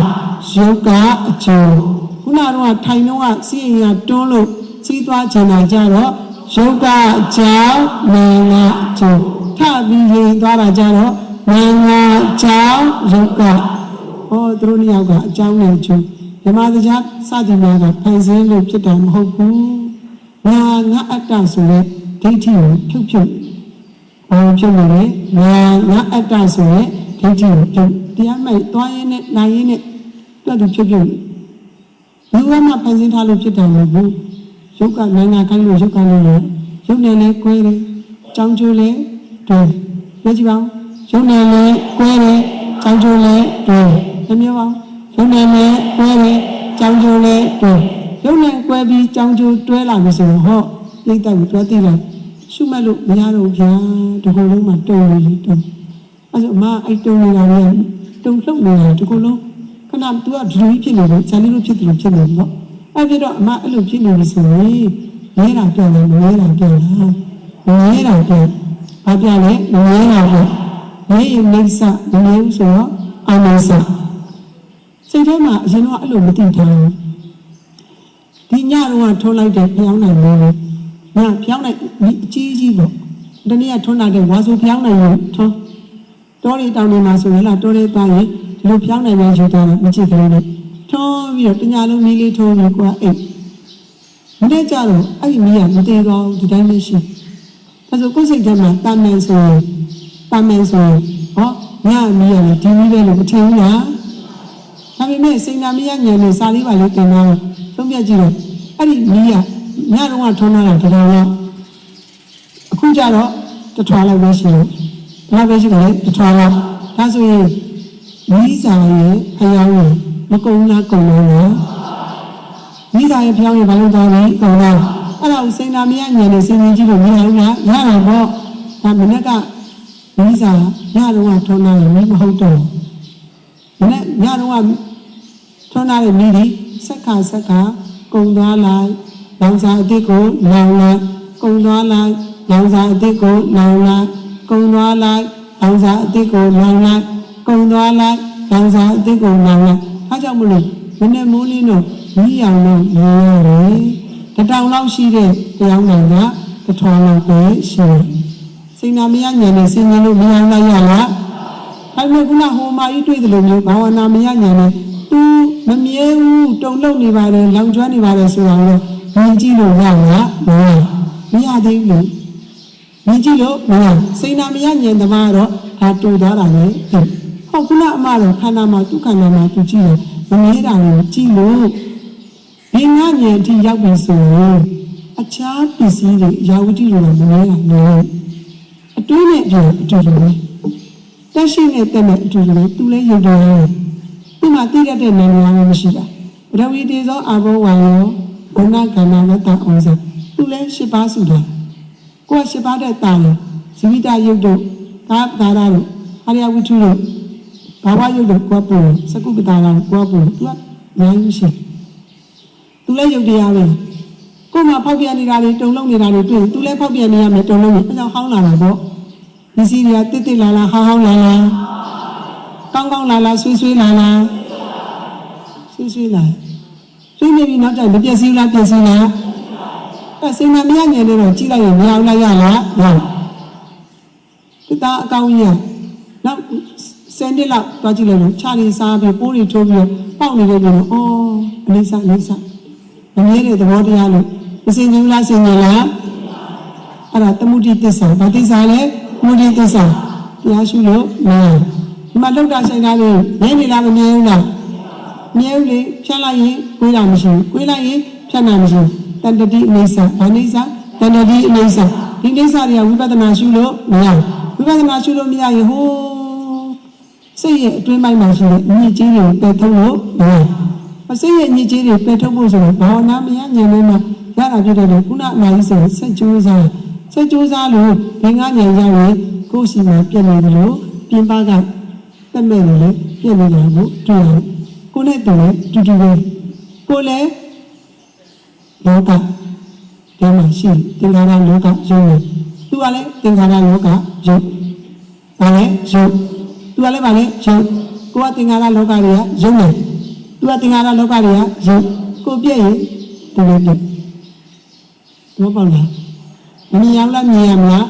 ရုပ်ကအကျိုးခုနကတော့ထိုင်တော့စီရင်ရတွန်းလို့စီးသွားချင်တာကြတော့ရုပ်ကအကြောင်းနာငါအကျိုးထပြီးရင်သွားတာကြတော့နာငါအကြောင်းရုပ်ကသူတို့နှစ်ယောက်ကအကြောင်းနဲ့အကျိုးဓမ္မတရားစသည်များကဖန်ဆင်းလို့ဖြစ်တာမဟုတ်ဘူးငါအတ္တဆိုတဲ့ဒိဋ္ဌိကိုဖြုတ်ဘာဖြစ်လို့လဲငါအတ္တဆိုတဲ့ဒိဋ္ဌိကိုဖြုတ်တရားမဲ့သွားရင်းနဲ့လာရင်းနဲ့တွတ်ဖြုတ်လူကမှဖန်ဆင်းထားလို့ဖြစ်တာမဟုတ်ဘူးရုပ်ကနာငါခိုင်းလို့ရုပ်ကလည်းရုပ်နဲ့လည်းကွဲတယ်ကြောင်းကျိုးလည်းတွေ့ပြောကြည့်ပါဦးရုပ်နဲ့လည်းကွဲတယ်ကြောင်းကျိုးလည်းတွေ့ပြောပါဦးရုပ်နဲ့လည်းကွဲတယ်ကြောင်းကျိုးလည်းတွေ့ရုပ်နဲ့ကွဲပြီးကြောင်းကျိုးတွဲလာပြီဆိုတော့သိတဲ့ကိုတွဲသိလိုက်ရှုမှတ်လို့မရတော့ဗျာဒီကုလုံးမှာတုံနေတုံအဲ့ဆိုအမအဲ့တုံနေတာလည်းတုံလှုပ်နေတာဒီကုလုံးခဏ तू ကဒီလိုဖြစ်နေလို့ဇာတိလိုဖြစ်တယ်လို့ဖြစ်နေပေါ့အဲ့ပြတော့အမအဲ့လိုဖြစ်နေပြီဆိုရင်လဲတာပြောတယ်မလဲတာပြောတာလဲတာပြောဘာပြလဲလဲတာပြောလဲရင်မိစ္ဆမလဲဘူးဆိုတော့အမိစ္ဆစိတ်ထဲမှာအရင်တော့အဲ့လိုမသိထားဘူးဒီညတော့ထုံးလိုက်တဲ့ဖျောင်းနိုင်လို့ညဖျောင်းနိုင်အကြီးပေါ့တနေ့ကထုံးလာတဲ့ဝါဆိုဖျောင်းနိုင်လို့ထုံးတောတွေတောင်တွေမှာဆိုရင်လားတောတွေသွားရင်ဒီလိုဖျောင်းနိုင်မှယူတော့မကြည့်ကြလို့ထုံးပြီးတော့တညာလုံးမီးလေးထုံးပြီးကွာအိတ်မနေ့ကျတော့အဲ့ဒီမီးကမတည်တော့ဒီတိုင်းလေးရှိဒါဆိုကိုယ်စိတ်ထဲမှာတာမန်ဆိုဟော ညမီးရတယ်ဒီမီးပဲလို့မထင်ဘူးလားဒါပေမဲ့စိန်နာမီးရညံနေစာလေးပါလေးတင်တော့သုံးပြကြည့်တော့အဲ့ဒီမီးရညတော့ထုံးလာတာတတော်တော့အခုကျတော့တထွားလောက်ပဲရှိလို့ဘာပဲရှိတယ်တထွားလောက်ဒါဆိုရင်မီးစာရဲ့အယောင်ကိုမကုန်းလားကုန်းလားမီးစာရဲ့ဖျောင်းရဲ့ဘာလို့သွားပြီးကုန်းလားအဲ့ဒါကိုစိန်နာမီးရညံနေစင်စင်ကြည့်လို့မရဘူးလားရတာပေါ့ဒါမနေ့ကမီးစာညတော့ထုံးလာတယ်မီးမဟုတ်တော့မနေ့ညတော့ထုံးလာတဲ့မီးဒီစက္ခကုန်းသွားလိုက်လောင်စာအတိတ်ကိုလောင်လိုက်ကုန်းသွားလိုက်လောင်စာအတိတ်ကိုလောင်လိုက်ကုန်းသွားလိုက်လောင်စာအတိတ်ကိုလောင်လိုက်ကုန်းသွားလိုက်လောင်စာအတိတ်ကိုလောင်လိုက်အားကြောင့်မလို့မနေ့မိုးလင်းတော့မီးရောင်လို့ရေရတယ်တတောင်လောက်ရှိတဲ့တရားနိုင်ကတထောင်လောက်ပဲရှိတယ်စိန်နာမရညံနေစင်ရင်လို့မရောလိုက်ရလားအဲ့မဲ့ခုနဟိုမာကြီးတွေ့တယ်လို့မျိုးဘာဝနာမရညံနေသူမမြဲဘူးတုံလုံးနေပါတယ်လောင်ကျွမ်းနေပါတယ်ဆိုတာတော့မြင်ကြည့်လို့ရလားမရသေးဘူးမြင်ကြည့်လို့မရစိန်နာမရညံသမားတော့ဒါတူသွားတာလေဟုတ်ခုနအမတော့ခန္ဓာမှာဒုက္ခနာမှာသူကြည့်တယ်မမြဲတာကိုကြည့်လို့ဒီငါညံအထိရောက်ပြီဆိုရင်အခြားပစ္စည်းတွေယာဝတိတွေမမြဲတာလို့အတွင်းနဲ့အတူတူပဲတက်ရှိနဲ့တက်နဲ့အတူတူပဲသူလည်းရုပ်တော်ရဲ့ဒီမှာသိရတဲ့နာမည်မျိုးမရှိတာပရဝီတေသောအာဘောဝါယောဘုဏကန္နာဝတ္တအောင်စသူလည်း၈ပါးစုတယ်ကိုယ်၈ပါးတဲ့တာလေဇိဝိတယုတ်တို့သာသာရတို့အာရယဝိထုတို့ဘာဝယုတ်တို့ကိုယ်ပို့စကုပ္ပတာတို့ကိုယ်ပို့သူကနိုင်ရှိသူလည်းယုတ်တရားပဲကိုယ်မှာဖောက်ပြန်နေတာတွေတုံလုံးနေတာတွေတွေ့သူလည်းဖောက်ပြန်နေရမယ်တုံလုံးနေအဲကြောင့်ဟောင်းလာတာပေါ့ဒီစီရီကတစ်တစ်လာလာဟောင်းဟောင်းလာလာကောင်းကောင်းလာလာဆွေးဆွေးလာလာဆွေးဆွေးလာဆွေးနေပြီနောက်ကျမပြည့်စည်လားပြည့်စည်လားအဲစိန်နာမရငယ်လေးတော့ကြည့်လိုက်ရင်မရအောင်လိုက်ရလားဟုတ်ဒီသားအကောင်းကြီးနောက်စင်တစ်လောက်တွားကြည့်လိုက်လို့ခြာရီစားပြီးပိုးတွေထိုးပြီးပေါက်နေတယ်လို့အော်အလေးစားမမြဲတဲ့သဘောတရားလို့မစင်ကြဘူးလားစင်ကြလားအဲ့ဒါသမုဒိသစ္စာဘာသစ္စာလဲသမုဒိသစ္စာတရားရှိလို့ဒီမှာလောက်တာဆိုင်တာလေးမြဲနေလားမမြဲဘူးလားမြဲဘူးလေဖြတ်လိုက်ရင်ကိုယ်တာမရှိဘူးကိုယ်လိုက်ရင်ဖြတ်တာမရှိဘူးတန်တတိအိဋ္ဌာဘာအိဋ္ဌာတန်တတိအိဋ္ဌာဒီအိဋ္ဌာတွေကဝိပဿနာရှုလို့မရဘူးဝိပဿနာရှုလို့မရရင်ဟိုစိတ်ရဲ့အတွင်းပိုင်းမှာရှိတဲ့အညစ်အကြေးတွေကိုပယ်ထုတ်လို့မရဘူးစိတ်ရဲ့အညစ်အကြေးတွေပယ်ထုတ်ဖို့ဆိုတော့ဘာဝနာမရညံနေမှာရတာဖြစ်တယ်ခုနအနာကြီးဆိုဆက်ကြိုးစားလို့ဒီငါညံရရင်ကိုယ်စီမှာပြည့်နေတယ်လို့ပြင်ပကတက်မဲ့လို့ပြည့်နေတာကိုတွေ့ရတယ်ကိုနဲ့တူတူပဲကိုလည်းလောကဒီမှာရှိသင်္ခါရလောကယုံနေသူကလည်းသင်္ခါရလောကယုံဘာလဲယုံသူကလည်းဘာလဲယုံကိုကသင်္ခါရလောကတွေကယုံနေသူကသင်္ခါရလောကတွေကယုံကိုပြည့်ရင်သူလည်းပြည့်ဘောပေါက်လားမြင်ရလားမြင်ရမလား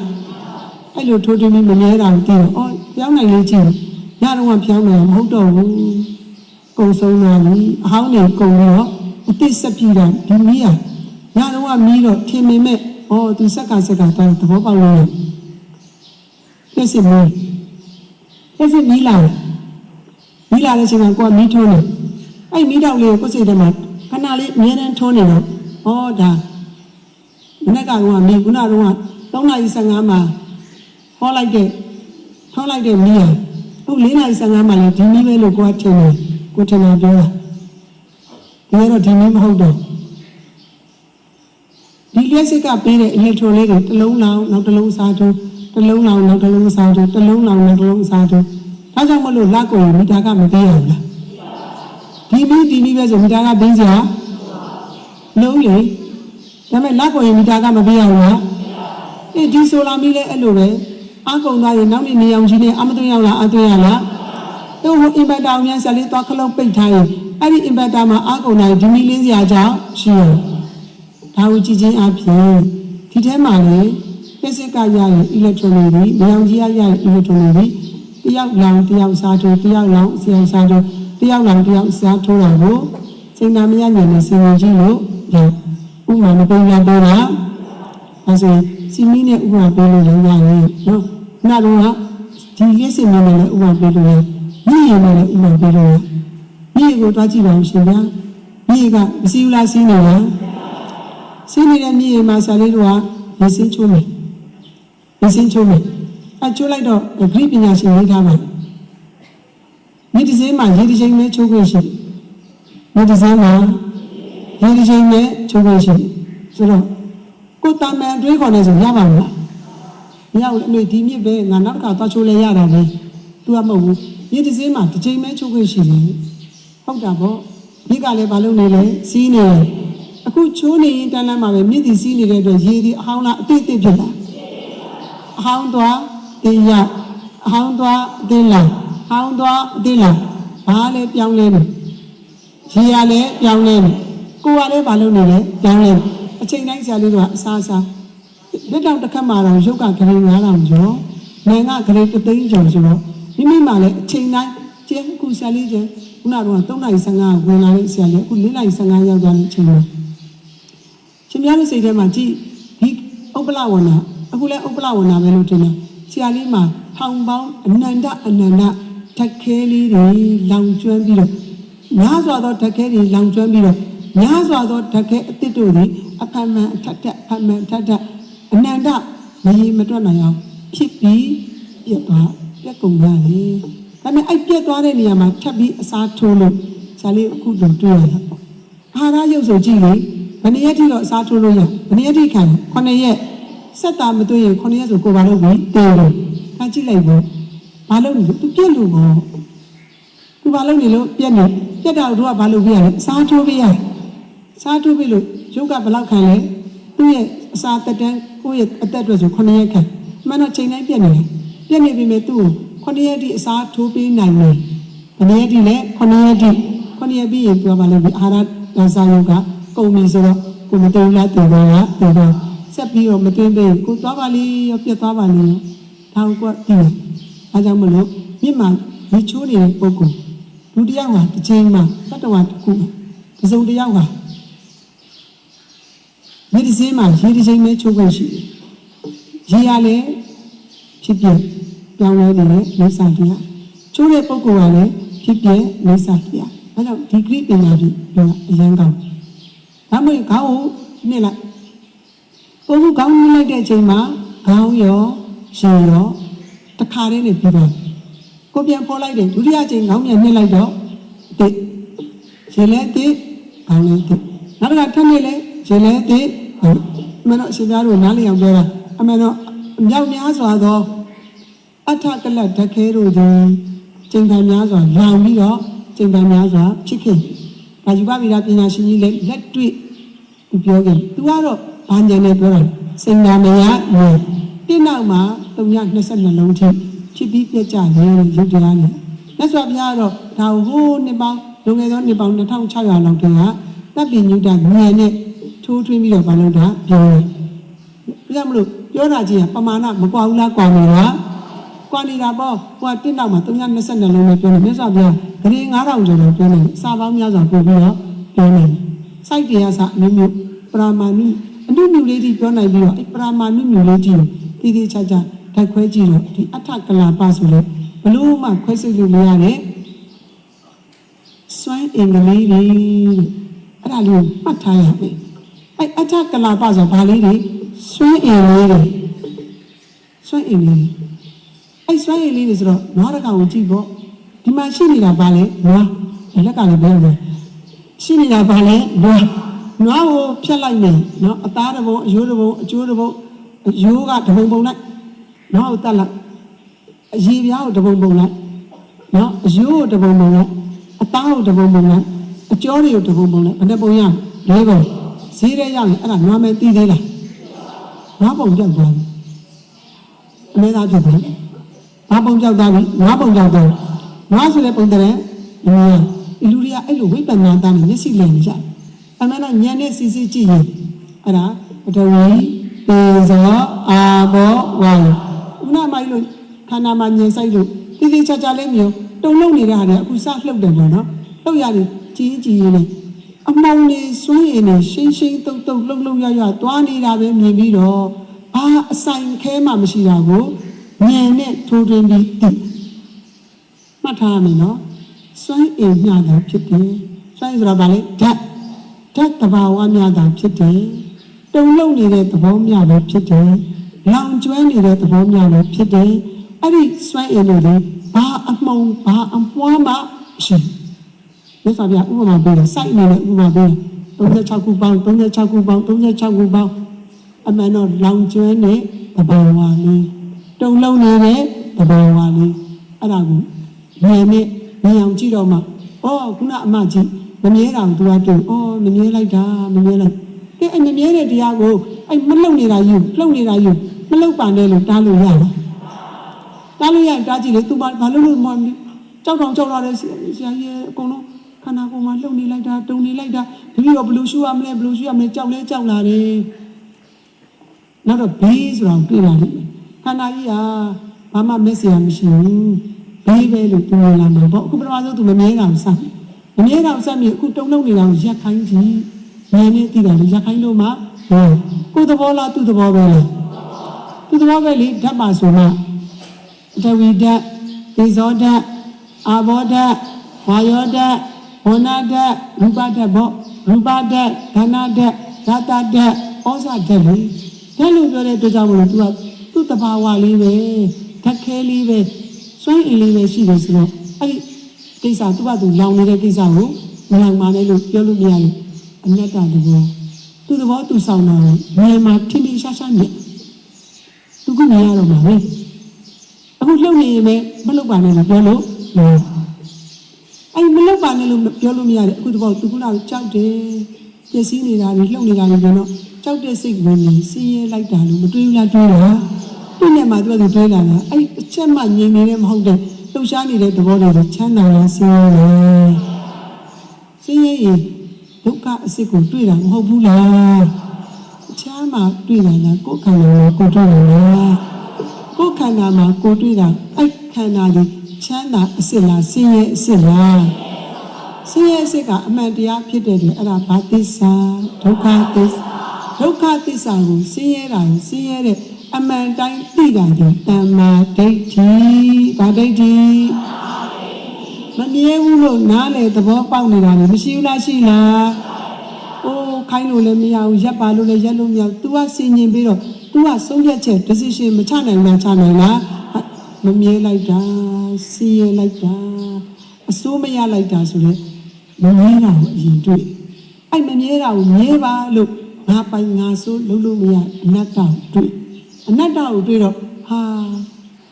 အဲ့လိုထိုးထွင်းပြီးမမြဲတာကိုသိတော့အော်ပြောင်းနိုင်လေချင်းညတော့ပြောင်းနေမဟုတ်တော့ဘူးကုံဆုံးသွားပြီအဟောင်းတွေကုံပြီးတော့အတိဆက်ပြတာဒီမီးရညတော့မီးတော့ထင်မိမဲ့အော်သူစက်ကတိုင်းသဘောပေါက်လို့ပြည့်စုံမီးလာတဲ့အချိန်မှာကိုကမီးထိုးနေအဲ့မီးတောက်လေးကိုကိုယ်စိတ်ထဲမှာခဏလေးအမြဲတမ်းထိုးနေတော့ဩဒါမနေ့ကတော့မီးခုနကတော့3:15မှာဟောလိုက်တဲ့ထောင်းလိုက်တဲ့မီးရဟုတ်4:15မှာလည်းဒီမီးပဲလို့ကိုကထင်တယ်ကိုထင်တာပြောတာဒီကတော့ဒီမီးမဟုတ်တော့ဒီလျှက်စစ်ကပေးတဲ့အီလက်ထရိုလေးတွေတစ်လုံးလောင်နောက်တစ်လုံးစားထိုးတစ်လုံးလောင်နောက်တစ်လုံးစားထိုးတစ်လုံးလောင်နောက်တစ်လုံးစားထိုးဒါကြောင့်မလို့လက်ကိုမီတာကမပေးရဘူးလားဒီမီးပဲဆိုမီတာကပေးစရာလုံးလေဒါပေမဲ့လက်ကိုမီတာကမပေးရဘူးလားဒီဆိုလာမီးလည်းအဲ့လိုပဲအကုံသားရင်နောက်နေ့နေအောင်ကြီးနဲ့အမသွင်းရောက်လားအသွင်းရလားသူ့အင်ဗက်တာအများဆက်လေးသွားခလုံးပိတ်ထားရင်အဲ့ဒီအင်ဗက်တာမှာအကုံသားဒီမီးလေးစရာကြောင့်ရှိရဒါကိုကြည့်ချင်းအပြင်ဒီထဲမှာလေဖစ်စစ်ကရရင်အီလက်ထရိုနစ်တွေနေအောင်ကြီးရရင်အီလက်ထရိုနစ်တွေတယောက်လောင်တယောက်စားထိုးတယောက်လောင်ဆရာစားထိုးတယောက်လောင်တယောက်စားထိုးတာကိုစိတ်နာမရညနေစင်ဝင်ကြည့်လို့ဥမာမပုံရတော့တာအဲဆိုစီမီနဲ့ဥမာပေးလို့လည်းရတယ်နော်နာတော့ ဒီလက်စင်မျိုးနဲ့လည်းဥပမာပေးလို့ရမြေရည်နဲ့လည်းဥပမာပေးလို့ရမြေကိုတွားကြည့်ပါဦးရှင်ဗျာမြေကမစီဘူးလားစီးနေလားစီးနေတဲ့မြေမှာဆရာလေးတို့ကရေစင်းချိုးမယ်ရေစင်းချိုးမယ်ချိုးလိုက်တော့ဂရိပညာရှင်ရေးထားပါမြေဒီဇင်းမှာရေဒီချိန်နဲ့ချိုးခွင့်ရှိမြေဒီဇင်းမှာရေဒီချိန်နဲ့ချိုးခွင့်ရှိဆိုတော့ကိုတာမန်တွေးခေါ်နေဆိုရပါမလားမရဘူးအမေဒီမြစ်ပဲငါနောက်တစ်ခါသွားချိုးလဲရတာပဲသူကမဟုတ်ဘူးမြေဒီဇင်းမှာတစ်ချိန်ပဲချိုးခွင့်ရှိတယ်ဟုတ်တာပေါ့မြစ်ကလည်းဘာလုပ်နေလဲစီးနေတယ်အခုချိုးနေရင်တန်းလန်းမှာပဲမြစ်ဒီစီးနေတဲ့အတွက်ရေဒီအဟောင်းလားအတိတ်ဖြစ်လာအဟောင်းသွားတင်ရအဟောင်းသွားတင်လာဟောင်းသွားတင်လာဘာလဲပြောင်းလဲနေရေရလည်းပြောင်းလဲနေကိုယ်ကလည်းဘာလုပ်နေလဲပြောင်းလဲအချိန်တိုင်းဆရာလေးတို့ကအစားစားလက်တောင်တစ်ခါမှတော့ရုပ်ကဂရေ9000ကျော်နိုင်ငံဂရေ3သိန်းကျော်ဆိုတော့မိမိမှလည်းအချိန်တိုင်းကျဲအခုဆရာလေးကျဲခုနကတော့3:15ဝင်လာတဲ့ဆရာလေးအခု4:15ရောက်သွားတဲ့အချိန်မှာရှင်များတို့စိတ်ထဲမှာကြည့်ဒီဥပ္ပလဝနာအခုလည်းဥပ္ပလဝနာပဲလို့ထင်တယ်ဆရာလေးမှာထောင်ပေါင်းအနန္တဓာတ်ခဲလေးတွေလောင်ကျွမ်းပြီးတော့များစွာသောဓာတ်ခဲတွေလောင်ကျွမ်းပြီးတော့များစွာသောဓာတ်ခဲအသစ်တို့တွေအဖန်မှန်အထက်ထက်အဖန်မှန်ထက်ထက်အနန္တမရေမတွက်နိုင်အောင်ဖြစ်ပြီးပြတ်သွားပြတ်ကုန်ရတယ်။ဒါပေမဲ့အဲ့ပြတ်သွားတဲ့နေရာမှာထပ်ပြီးအစားထိုးလို့ဆရာလေးအခုတော့တွေ့ရတာပေါ့။အာဟာရရုပ်ဆိုကြည့်လေဘယ်နည်းရက်ထိတော့အစားထိုးလို့ရဘယ်နည်းရက်ထိခံ9ရက်ဆက်တာမတွေ့ရင်9ရက်ဆိုကိုဘာလို့ပြီးတေးလို့အကြည့်လိုက်ပေါ့ဘာလို့လဲသူပြက်လို့ပေါ့သူဘာလို့နေလို့ပြက်နေပြက်တာတို့ကဘာလို့ပြရလဲအစားထိုးပြရစားထိုးပြလို့ရုပ်ကဘယ်လောက်ခံလဲသူ့ရဲ့အစာတက်တန်းကိုယ့်ရဲ့အသက်အတွက်ဆို9ရက်ခံမှန်တော့ချိန်တိုင်းပြက်နေတယ်ပြက်နေပြီမဲ့သူ့ကို9ရက်ထိအစာထိုးပေးနိုင်တယ်ဘယ်နည်းရက်ထိလဲ9ရက်ထိ9ရက်ပြီးရင်သူကဘာလို့ဒီအာဟာရဒါစားရုပ်ကကုန်ပြီဆိုတော့ကိုမတင်လားတင်တော့လားတင်တော့ဆက်ပြီးတော့မတင်သေးကိုသွားပါလေရောပြက်သွားပါလေရောဒါကိုကတင်အားကြောင့်မလို့မြင့်မှာရေချိုးနေတဲ့ပုံကိုလူတယောက်ဟာတစ်ချိန်မှာတတ္တဝါတစ်ခုတစ်စုံတစ်ယောက်ဟာမြေဒီစင်းမှာရေဒီချိန်ပဲချိုးခွင့်ရှိတယ်ရေရလည်းဖြစ်ပြပြောင်းလဲနေတဲ့မိစ္ဆာတရားချိုးတဲ့ပုံကလည်းဖြစ်ပြမိစ္ဆာတရားအဲကြောင့်ဒီဂရိပညာကြီးပြောအရင်ကောင်းဒါမှမဟုတ်ခေါင်းကိုနှစ်လိုက်ပုံကခေါင်းနှစ်လိုက်တဲ့အချိန်မှာခေါင်းရောရေရောတခါတည်းနဲ့ပြီးတော့ကိုပြန်ဖော်လိုက်တယ်ဒုတိယချိန်ခေါင်းပြန်နှစ်လိုက်တော့တစ်ရေလဲတစ်ခေါင်းလဲတစ်နောက်တစ်ခါထပ်နေလဲရေလဲတစ်မင်းတို့ရှင်ပြားတို့နားလည်အောင်ပြောတာအမှန်တော့မြောက်များစွာသောအထကလတ်ဓာတ်ခဲတို့သည်ကျင့်ခံများစွာလောင်ပြီးတော့ကျင့်ခံများစွာဖြစ်ခဲ့ဒါယူပဗိဒပညာရှင်ကြီးလည်းလက်တွေ့သူပြောခဲ့သူကတော့ဘာဉာဏ်နဲ့ပြောတာစိန်နာမယမျိုးတိနောက်မှာ322လုံးထိဖြစ်ပြီးပြတ်ကြတယ်ရုပ်တရားနဲ့လက်စွာဘုရားကတော့ဒါဟိုးနှစ်ပေါင်းလွန်ခဲ့သောနှစ်ပေါင်း2600လောက်တည်းကတပ်ပိညုတဉာဏ်နဲ့ထိုးထွင်းပြီးတော့ဘာလို့တာပြောတယ်။ဒါမလို့ပြောတာကြီးကပမာဏမကွာဘူးလားကွာနေတာ။ကွာနေတာပေါ့ဟိုကတစ်နောက်မှာ322လုံးနဲ့ပြောတယ်မြတ်စွာဘုရားဂရေ9000ကျော်တော့ပြောတယ်စာပေါင်းများစွာပို့ပြီးတော့ပြောတယ်။စိုက်တရားစအမျိုးမျိုးပရာမာဏုအနုမြူလေးကြီးပြောနိုင်ပြီးတော့အဲပရာမာဏုမြူလေးကြီးကိုတည်တည်ချာချာဓာတ်ခွဲကြည့်တော့ဒီအထကလာပဆိုလို့ဘလို့မှခွဲစိတ်လို့မရတဲ့စွမ်းအင်္ဂလိပ်တွေအဲ့ဒါလေးမှတ်ထားရမယ်အဲ့အထကလာပဆိုဘာလေးတွေစွမ်းအင်လေးတွေစွမ်းအင်လေးအဲ့စွမ်းအင်လေးတွေဆိုတော့နွားတကောင်ကိုကြည့်ပေါ့ဒီမှာရှိနေတာဘာလဲနွားလက်ကလည်းပြောတယ်ရှိနေတာဘာလဲနွားကိုဖြတ်လိုက်မယ်နော်အသားတစ်ပုံအယိုးတစ်ပုံအကျိုးတစ်ပုံအယိုးကတစ်ပုံပုံလိုက်နွားကိုတတ်လိုက်အရေပြားကိုတစ်ပုံပုံလိုက်နော်အယိုးကိုတစ်ပုံပုံလိုက်အသားကိုတစ်ပုံပုံလိုက်အကျော်တွေကိုတစ်ပုံပုံလိုက်ဘယ်နှပုံရလဲပုံဈေးထဲရောက်ရင်အဲ့ဒါနွားမဲတီးသေးလားနွားပုံကြောက်သွားပြီအမဲသားဖြစ်တယ်နွားပုံကြောက်သွားပြီနွားပုံကြောက်သွားနွားဆိုတဲ့ပုံတဲ့လူတွေကအဲ့လိုဝိပဿနာသားနဲ့မျက်စိလည်နေကြအမှန်တော့ဉာဏ်နဲ့စီစီကြည့်ရင်အဲ့ဒါပထဝီပေဇောအာဘောဝါယဥနာမိုင်းလို့ခန္ဓာမှာဉာဏ်ဆိုင်လို့တိတိကျကျလေးမျိုးတုံလုံးနေတဲ့ဟာတွေအခုစလှုပ်တယ်ပေါ့နော်လှုပ်ရတယ်ကြီးကြီးနေအမောင်လေးစွန့်ရည်နေရှင်းရှင်းတုတ်တုတ်လှုပ်လှုပ်ရရသွားနေတာပဲမြင်ပြီးတော့ဘာအဆိုင်ခဲမှမရှိတာကို ဉာဏ်နဲ့ထိုးထွင်းပြီးသိမှတ်ထားရမယ်နော်စွမ်းအင်မျှတာဖြစ်တယ်စွမ်းအင်ဆိုတာဘာလဲဓာတ်တဘာဝမျှတာဖြစ်တယ်တုံလုံးနေတဲ့သဘောမျှတာဖြစ်တယ်လောင်ကျွမ်းနေတဲ့သဘောမျှတာဖြစ်တယ်အဲ့ဒီစွမ်းအင်တွေဘာအမှုံဘာအပွားမှရှိမြတ်စွာဘုရားဥပမာပေးတယ်စိုက်နေတဲ့ဥပမာပေး36ခုပေါင်း36ခုပေါင်း36ခုပေါင်းအမှန်တော့လောင်ကျွမ်းတဲ့သဘာဝလေးတုံလုံးနေတဲ့သဘာဝလေးအဲ့ဒါကိုဉာဏ်နဲ့ဉာဏ်အောင်ကြည့်တော့မှခုနအမကြီးမမြဲတာကိုသူကတွေ့မမြဲလိုက်တာမမြဲလိုက်ကဲမမြဲတဲ့တရားကိုမလုံနေတာယူလှုပ်နေတာယူမလှုပ်ပါနဲ့လို့တားလို့ရလားတားလို့ရတားကြည့်လေသူဘာလို့လို့မကြောက်လာတဲ့ဆရာကြီးအကုန်လုံးခန္ဓာကိုယ်မှာလှုပ်နေလိုက်တာတုံနေလိုက်တာဒီလိုဘလို့ရှူရမလဲကြောက်လာတယ်နောက်တော့ဘေးဆိုတာတွေ့လာတယ်ခန္ဓာကြီးဟာဘာမှမက်ဆီယာမရှိဘူးဘေးပဲလို့ပြောလာမှာပေါ့အခုပထမဆုံးသူမမြဲတာကိုစမမြဲတာကိုစမြင်အခုတုံလုံးနေတာကိုရက်ခိုင်းကြည့်ဉာဏ်နဲ့သိတာလေရက်ခိုင်းလို့မှကိုယ်သဘောလားသူ့သဘောပဲလားသူ့သဘောပဲလေဓာတ်ပါဆိုမှတဝိဓာတ်ဒေဇောဓာတ်အာဘောဓာတ်ဝါယောဓာတ်ဝဏဓာတ်ရူပဓာတ်ပေါ့ရူပဓာတ်ဓနဓာတ်ဓာတဓာတ်ဩဇဓာတ်လေဓာတ်လို့ပြောတဲ့အတွက်ကြောင့်မလို့ तू ကသူ့တဘာဝလေးပဲဓာတ်ခဲလေးပဲစွမ်းအင်လေးပဲရှိတယ်ဆိုတော့အဲ့ဒီကိစ္စ तू က तू လောင်နေတဲ့ကိစ္စကိုမလောင်ပါနဲ့လို့ပြောလို့မရဘူးအနတ္တတဘောသူ့သဘော तू ဆောင်တာဘယ်မှာထင်းထင်းရှားရှားနဲ့ तू ကမြင်ရတော့မှာပဲအခုလှုပ်နေရင်မလှုပ်ပါနဲ့လို့ပြောလို့မလှုပ်ပါနဲ့လို့ပြောလို့မရတယ်အခုတဘော तू ကလာကြောက်တယ်ပျက်စီးနေတာတွေလှုပ်နေတာတွေတော့ကြောက်တဲ့စိတ်ဝင်နေစီးရဲလိုက်တာလို့မတွေးဘူးလားတွေးလားဒီနေ့မှ तू ကတွေးလာတာအဲ့အချက်မှငြိမ်နေတယ်မဟုတ်တဲ့လှုပ်ရှားနေတဲ့သဘောတွေချမ်းသာလားဆင်းရဲလားဆင်းရဲရင်ဒုက္ခအစစ်ကိုတွေ့တာမဟုတ်ဘူးလားချမ်းသာတွေ့တာလားကိုယ်ခန္ဓာမှာကိုယ်တွေ့တာလားကိုယ်ခန္ဓာမှာကိုယ်တွေ့တာအဲ့ခန္ဓာတွေချမ်းသာအစစ်လားဆင်းရဲအစစ်လားဆင်းရဲအစစ်ကအမှန်တရားဖြစ်တဲ့တွေအဲ့ဒါဘာသစ္စာဒုက္ခသစ္စာကိုဆင်းရဲတာကိုဆင်းရဲတဲ့အမှန်တိုင်းသိတာဒီတမ္မာဒိဋ္ဌိဘာဒိဋ္ဌိမမြဲဘူးလို့နားလေသဘောပေါက်နေတာလည်းမရှိဘူးလားရှိလားခိုင်းလို့လည်းမရဘူးရက်ပါလို့လည်းရက်လို့မရဘူး तू ကစင်ញင်ပြီးတော့ तू ကဆုံးဖြတ်ချက် decision မချနိုင်လားချနိုင်လားမမြဲလိုက်တာစီးရဲလိုက်တာအစိုးမရလိုက်တာဆိုတော့မမြဲတာကိုအရင်တွေ့အဲ့မမြဲတာကိုမြဲပါလို့ငါပိုင်ငါဆိုးလို့မရအနတ္တကိုတွေ့အနတ္တကိုတွေ့တော့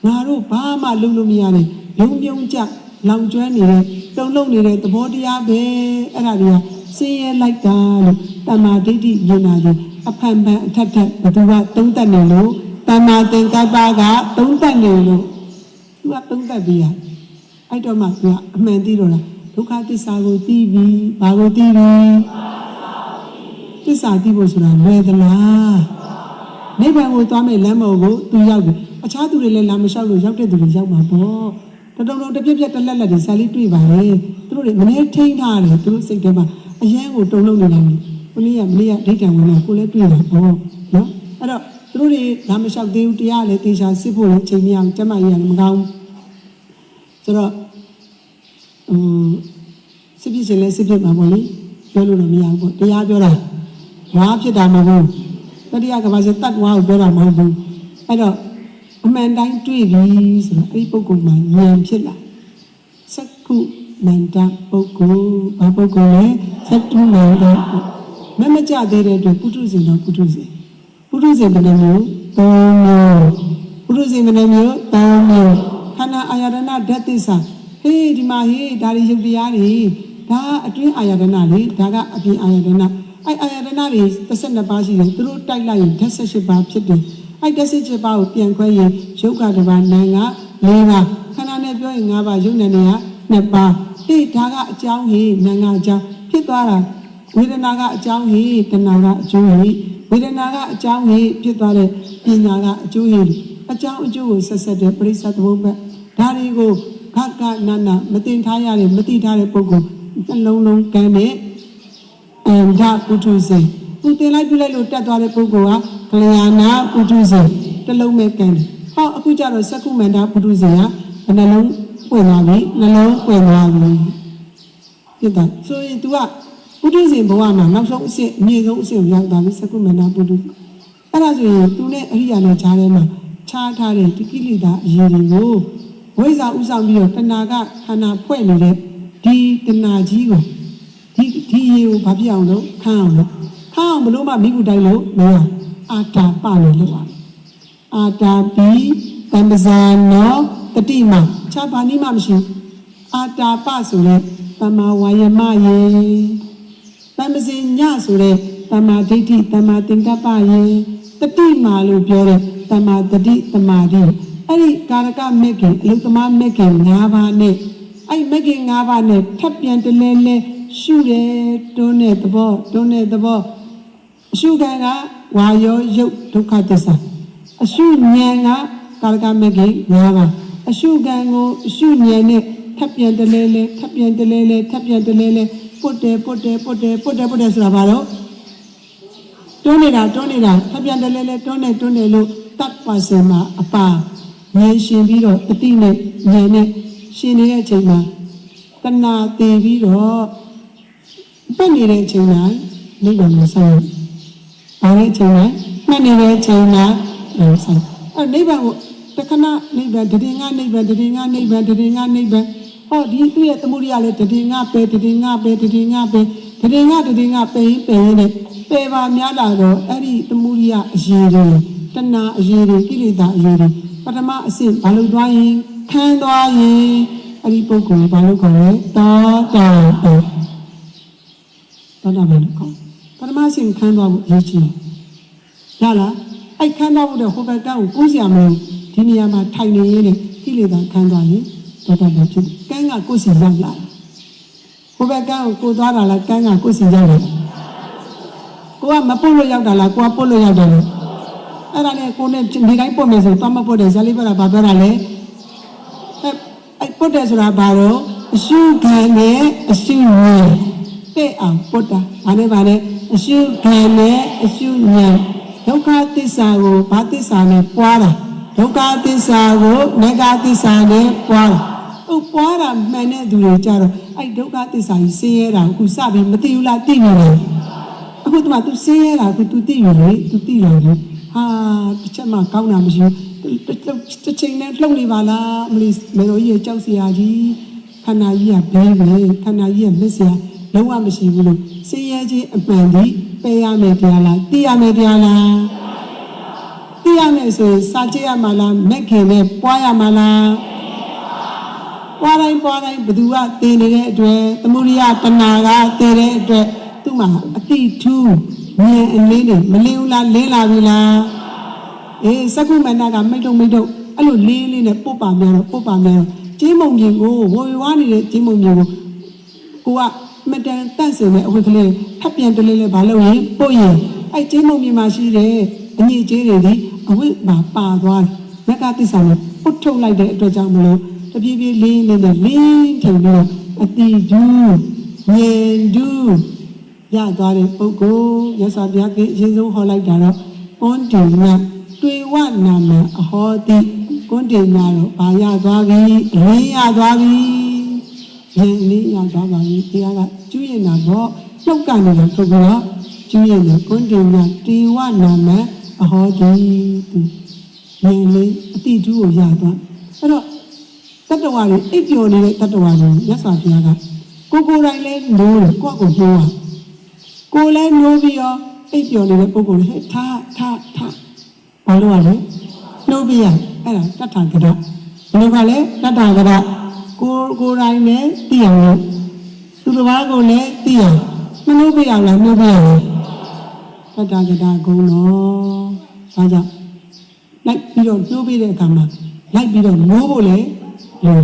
ငါတို့ဘာမှလုပ်လို့မရနဲ့လုံမြုံကြလောင်ကျွမ်းနေတဲ့တုံလုံးနေတဲ့သဘောတရားပဲအဲ့ဒါတွေကဆင်းရဲလိုက်တာလို့တမ္မာဒိဋ္ဌိမြင်တာကြီးအဖန်ဖန်အထက်ထက်ဘသူကသုံးတတ်နေလို့တမ္မာသင်္ကပ္ပကသုံးတတ်နေလို့သူကသုံးတတ်ပြီးအဲ့တော့မှသူကအမှန်သိတော့လားဒုက္ခသစ္စာကိုသိပြီဘာကိုသိပြီသစ္စာသိဖို့ဆိုတာလွယ်သလားနိဗ္ဗာန်ကိုသွားမဲ့လမ်းပေါ်ကိုသူရောက်တယ်အခြားသူတွေလည်းလာမလျှောက်လို့ရောက်တဲ့သူတွေရောက်မှာပေါ့တတုံတပြက်ပြက်တလက်လက်တွေဇာလေးတွေ့ပါလေသူတို့တွေမနေထိန်းထားတယ်သူတို့စိတ်ထဲမှာအရန်ကိုတုံလုံးနေတာလေကိုလေးကမလေးကဒိဋ္ဌံဝင်တော့ကိုလည်းတွေ့တာပေါ့နော်အဲ့တော့သူတို့တွေလာမလျှောက်သေးဘူးတရားလည်းတေချာစစ်ဖို့လည်းအချိန်မရအောင်ကျမကြီးကလည်းမကောင်းဆိုတော့စစ်ဖြစ်ခြင်းလည်းစစ်ဖြစ်မှာပေါ့လေပြောလို့တော့မရဘူးပေါ့တရားပြောတာဝါဖြစ်တာမဟုတ်ဘူးတရားကဘာစတတ်ဝါကိုပြောတာမဟုတ်ဘူးအဲ့တော့အမှန်တိုင်းတွေ့ပြီဆိုတော့အဲ့ဒီပုဂ္ဂိုလ်မှာဉာဏ်ဖြစ်လာစက္ခုနန္ဒပုဂ္ဂိုလ်ဘာပုဂ္ဂိုလ်လဲစက္ခုနန္ဒမကြသေးတဲ့အတွက်ပုထုဇဉ်တော့ပုထုဇဉ်ဘယ်နှမျိုး၃မျိုးပုထုဇဉ်ဘယ်နှမျိုး၃မျိုးခန္ဓာအာယတနာဓာတ်သစ္စာဟေးဒီမှာဟေးဒါတွေရုပ်တရားတွေဒါအတွင်းအာယတနာလေဒါကအပြင်အာယတနာအဲ့အာယတနာတွေ12ပါးရှိတယ်သူတို့တိုက်လိုက်ရင်ဓာတ်18ပါးဖြစ်တယ်အဲ့ဓာတ်18ပါးကိုပြန်ခွဲရင်ရုပ်ကတစ်ပါးနာမ်က4ပါးခန္ဓာနဲ့ပြောရင်5ပါးရုပ်နဲ့နေက2ပါးဟေးဒါကအကြောင်းဟေးနာမ်ကအကြောင်းဖြစ်သွားတာဝေဒနာကအကြောင်းဟေးတဏှာကအကျိုးဟေးဝေဒနာကအကြောင်းဟေးဖြစ်သွားတဲ့ပညာကအကျိုးဟေးအကြောင်းအကျိုးကိုဆက်ဆက်တဲ့ပရိစ္ဆေသမုပ္ပါဒါတွေကိုခကနာနာမသိထားရတဲ့မသိထားတဲ့ပုဂ္ဂိုလ်နှလုံးလုံးကမ်းတဲ့ဓာပုထုဇဉ်သူတင်လိုက်ပြလိုက်လို့တက်သွားတဲ့ပုဂ္ဂိုလ်ကကလျာဏပုထုဇဉ်တစ်လုံးမဲ့ကမ်းတယ် ဟောအခုကြတော့စက္ကုမန္တပုထုဇဉ်ကနှလုံးပွင့်သွားပြီနှလုံးပွင့်သွားပြီဖြစ်တာဆိုရင် तू ကပုထုဇဉ်ဘဝမှာနောက်ဆုံးအဆင့်အမြင့်ဆုံးအဆင့်ကိုရောက်သွားပြီစက္ကုမန္တပုထုအဲ့ဒါဆိုရင် तू နဲ့အရိယာနဲ့ကြားထဲမှာခြားထားတဲ့ဒီကိလေသာအရေးတွေကိုဝိဇ္ဇာဥဆောင်ပြီးတော့တဏှာကခန္ဓာဖွဲ့နေတဲ့ဒီတဏှာကြီးကိုဒီရေကိုဘာဖြစ်အောင်လို့ခန်းအောင်ဘလို့မှမိခုတိုင်းလို့မရအာတာပလို့လုပ်ရတယ်အာတာပိတမ္ပဇာနောတတိမခြားပါဏိမမရှိအာတာပဆိုတဲ့တမ္မာဝါယမယေတမ္ပဇင်ညဆိုတဲ့တမ္မာဒိဋ္ဌိတမ္မာသင်္ကပ္ပယေတတိမလို့ပြောတဲ့တမ္မာတတိတမ္မာတိအဲ့ဒီကာရကမေခင်အလုသမားမေခင်၅ပါးနဲ့အဲ့မေခင်၅ပါးနဲ့ထပ်ပြန်တလဲလဲရှုတယ်တွန်းတဲ့သဘောအရှုခံကဝါယောယုတ်ဒုက္ခသစ္စာအရှုဉာဏ်ကကာရကမေခင်၅ပါးအရှုခံကိုအရှုဉာဏ်နဲ့ထပ်ပြန်တလဲလဲပုတ်တယ်ဆိုတာဘာလို့တွန်းနေတာထပ်ပြန်တလဲလဲတွန်းနေလို့တပ်ပါစင်မှာအပါဉာဏ်ရှင်ပြီးတော့တတိနဲ့ဉာဏ်နဲ့ရှင်နေတဲ့အချိန်မှာတဏှာတည်ပြီးတော့ပတ်နေတဲ့အချိန်မှာနိဗ္ဗာန်ကိုဆိုင်ဘာလဲအချိန်မှာမှတ်နေတဲ့အချိန်မှာဆိုင်အဲ့နိဗ္ဗာန်ကိုတခဏနိဗ္ဗာန်တည်ငါနိဗ္ဗာန်ဟောဒီသူ့ရဲ့သမုဒိယလည်းတည်ငါပဲပယ်နဲ့ပယ်ပါများလာတော့အဲ့ဒီသမုဒိယအရေးတွေတဏှာအရေးတွေကိလေသာအရေးတွေပထမအဆင့်ဘာလို့သွားရင်ခံသွားရင်အဲ့ဒီပုဂ္ဂိုလ်ဘာလို့ခေါ်လဲတောတာပဲလို့ခေါ်ပထမအဆင့်ခံသွားဖို့အရေးကြီးရလားအဲ့ခံသွားဖို့တဲ့ဟိုဘက်ကကိုကူးစရာမလိုဒီနေရာမှာထိုင်နေရင်းကိလေသာခံသွားရင်တောတာပဲဖြစ်ကန်းကကိုယ်စီရောက်လာဟိုဘက်ကကိုသွားတာလားကန်းကကိုယ်စီရောက်လာကိုကမပုတ်လို့ရောက်တာလားကိုကပုတ်လို့ရောက်တယ်လို့အဲ့ဒါနဲ့ကိုနဲ့ဒီတိုင်းပုတ်မယ်ဆိုတော့မပုတ်တယ်ဇာလိပရာဘာပြောတာလဲအဲ့ပုတ်တယ်ဆိုတာဘာလို့အရှုခံနဲ့အရှုဉာဏ်တဲ့အောင်ပုတ်တာဘာနဲ့အရှုခံနဲ့အရှုဉာဏ်ဒုက္ခသစ္စာကိုဘာသစ္စာနဲ့ပွားတာဒုက္ခသစ္စာကိုနဂသစ္စာနဲ့ပွားတာပွားတာမှန်တဲ့သူတွေကြတော့အဲ့ဒုက္ခသစ္စာကြီးဆင်းရဲတာအခုစပြီးမသိဘူးလားသိနေတယ်အခုတမ तू ဆင်းရဲတာအခု तू သိပြီလေ तू သိလာပြီဟာတစ်ချက်မှကောင်းတာမရှိဘူးတစ်ချိန်နဲ့လှုပ်နေပါလားမလို့မေတော်ကြီးရဲ့ကြောက်စရာကြီးခန္ဓာကြီးကဘဲပဲခန္ဓာကြီးကမစ္စရာလုံးဝမရှိဘူးလို့ဆင်းရဲခြင်းအမှန်ဒီပယ်ရမယ်တရားလားသိရမယ်တရားလားသိရမယ်ဆိုရင်စာကြည့်ရမှာလားမက်ခင်နဲ့ပွားရမှာလားပွားတိုင်းဘသူကတည်နေတဲ့အတွက်သမုဒိယတဏှာကတည်တဲ့အတွက်သူ့မှာအတိထူးဉာဏ်အလေးနဲ့မလင်းဘူးလားလင်းလာပြီလားစက္ကုမန္တကမိတ်တုံအဲ့လိုလေးနဲ့ပုတ်ပါများတော့ကျင်းမုံမြင်ကိုဝေဝါးနေတဲ့ကျင်းမုံမြင်ကိုကမတန်တန့်စင်တဲ့အဝတ်ကလေးထပ်ပြန်တလေးဘာလို့ရင်ပုတ်ရင်အဲ့ကျင်းမုံမြင်မှာရှိတဲ့အညစ်အကြေးတွေဒီအဝတ်မှာပါသွားတယ်မက္ကသစ္စာနဲ့ပုတ်ထုတ်လိုက်တဲ့အတွက်ကြောင့်မလို့တပြေးပြေးလေးနဲ့လင်းထင်ပြီးအတိဒူဉာဏ်ဒူရသွားတဲ့ပုဂ္ဂိုလ်ရသော်ဘုရားကအရင်ဆုံးဟောလိုက်တာတော့ကွန်တေနတွေ့ဝနာမအဟောတိကွန်တေနတော့ဘာရသွားပြီအလင်းရသွားပြီဉာဏ်လေးရသွားပါပြီတရားကကျွရင်တာတော့နှုတ်ကနေတော့ပုဂ္ဂိုလ်ကကျွရင်တယ်ကွန်တေနတေဝနာမအဟောတိဉာဏ်လေးအတိဒူကိုရသွားအဲ့တော့တတ္တဝါတွေအိပ်ပျော်နေတဲ့တတ္တဝါတွေရသော်ဘုရားကကိုယ်တိုင်လဲနိုးတယ်ကိုယ့်ကိုနှိုးတာကိုယ်လည်းနိုးပြီးရောအိပ်ပျော်နေတဲ့ပုဂ္ဂိုလ်တွေထားဘာလို့ လဲနှိုးပြရအဲ့ဒါတတ္ထာကရဘယ်လိုကလဲတတ္ထာကရကိုယ်တိုင်လည်းသိအောင်လို့သူတစ်ပါးကိုလည်းသိအောင်မနှိုးပြအောင်လားနှိုးပြရအောင်တတ္ထာကရဂုံတော်ဒါကြောင့်လိုက်ပြီးတော့နှိုးပြတဲ့အခါမှာလိုက်ပြီးတော့နိုးဖို့လေလို့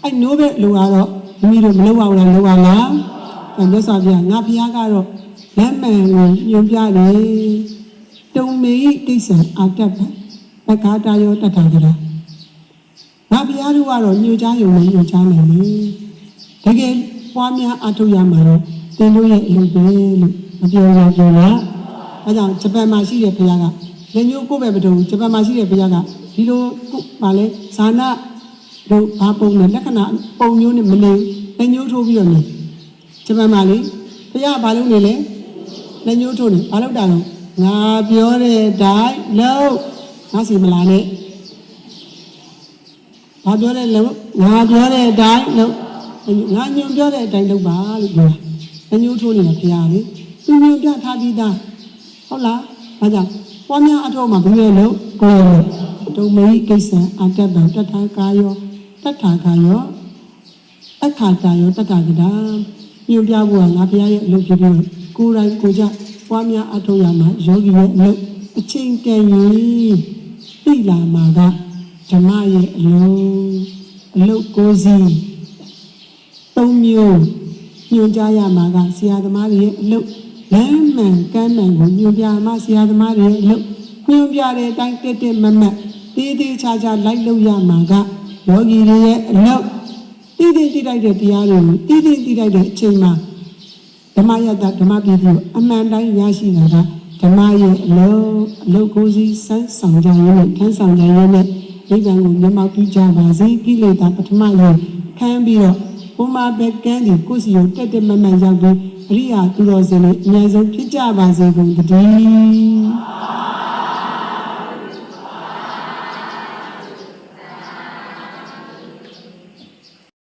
အဲ့နိုးတဲ့လူကတော့မိမိတို့မလုပ်အောင်လားလုပ်အောင်လားမြတ်စွာဘုရားငါဘုရားကတော့လက်မှန်ကိုညွှန်ပြတယ်တုံမေကိစ္စအာတတ်ပက္ခတာယောတတ္ထာကရငါဘုရားတို့ကတော့ညွှန်ကြားရုံနဲ့ညွှန်ကြားနိုင်တယ်တကယ်ပွားများအထောက်ရမှာတော့သင်တို့ရဲ့အလုပ်ပဲလို့မပြောရဘူးလားအဲကြောင့်ဂျပန်မှာရှိတဲ့ဘုရားက လက်ညှိုးကိုပဲမတုံဂျပန်မှာရှိတဲ့ဘုရားကဒီလိုပါလဲဇာနာတို့ဘာပုံနဲ့လက္ခဏာပုံမျိုးနဲ့မနေလက်ညှိုးထိုးပြီးတော့နေဂျပန်မှာလေဘုရားဘာလုပ်နေလဲလက်ညှိုးထိုးနေဘာလုပ်တာလဲငါပြောတဲ့အတိုင်းလုပ်ငါစီမလာနဲ့ဘာပြောလဲလို့ငါပြောတဲ့အတိုင်းလို့ငါညွန်ပြောတဲ့အတိုင်းလုပ်ပါလို့ပြောတာညွန်ထိုးနေတာဖရားလေသူညွန်ပြထားပြီးသားဟုတ်လားဒါကြောင့်ပွားများအထောက်မှာဘယ်လိုလုပ်ကိုယ်လို့ဒုမေကိစ္စအတ္တဗံတထာကာယောတထာကာယောအခါတာယောတထာကတာညွန်ပြဖို့ကငါဖရားရဲ့အလုပ်ဖြစ်ပြီးကိုယ်တိုင်ကိုယ်ကြပွားများအထောက်ရမှာယောဂီရဲ့အလုပ်အချိန်တန်ရင်သိလာမှာကဓမ္မရဲ့အလုပ်ကိုစီ၃မျိုးညွှန်ကြားရမှာကဆရာသမားတွေရဲ့အလုပ်လမ်းမှန်ကမ်းမှန်ကိုညွှန်ပြမှာဆရာသမားတွေရဲ့အလုပ်ညွှန်ပြတဲ့အတိုင်းတက်မမတ်တေးသေးချာချာလိုက်လုပ်ရမှာကယောဂီတွေရဲ့အလုပ်တိတိတိတိုက်တဲ့တရားတွေကိုတိတိတိတိုက်တဲ့အချိန်မှာဓမ္မယတ္တဓမ္မပြည်ကိုအမှန်တိုင်းရရှိတာကဓမ္မရဲ့အလုပ်ကိုစီစမ်းဆောင်ကြရင်းထမ်းဆောင်ကြရင်းနဲ့နိဗ္ဗာန်ကိုမျက်မှောက်ပြုကြပါစေကိလေသာပထမရေခံပြီးတော့ဘုမာဘက်ကန်းဒီကိုစီကိုတက်မမှန်ရောက်ပြီးအရိယာသူတော်စင်တွေအများဆုံးဖြစ်ကြပါစေကုန်တည်း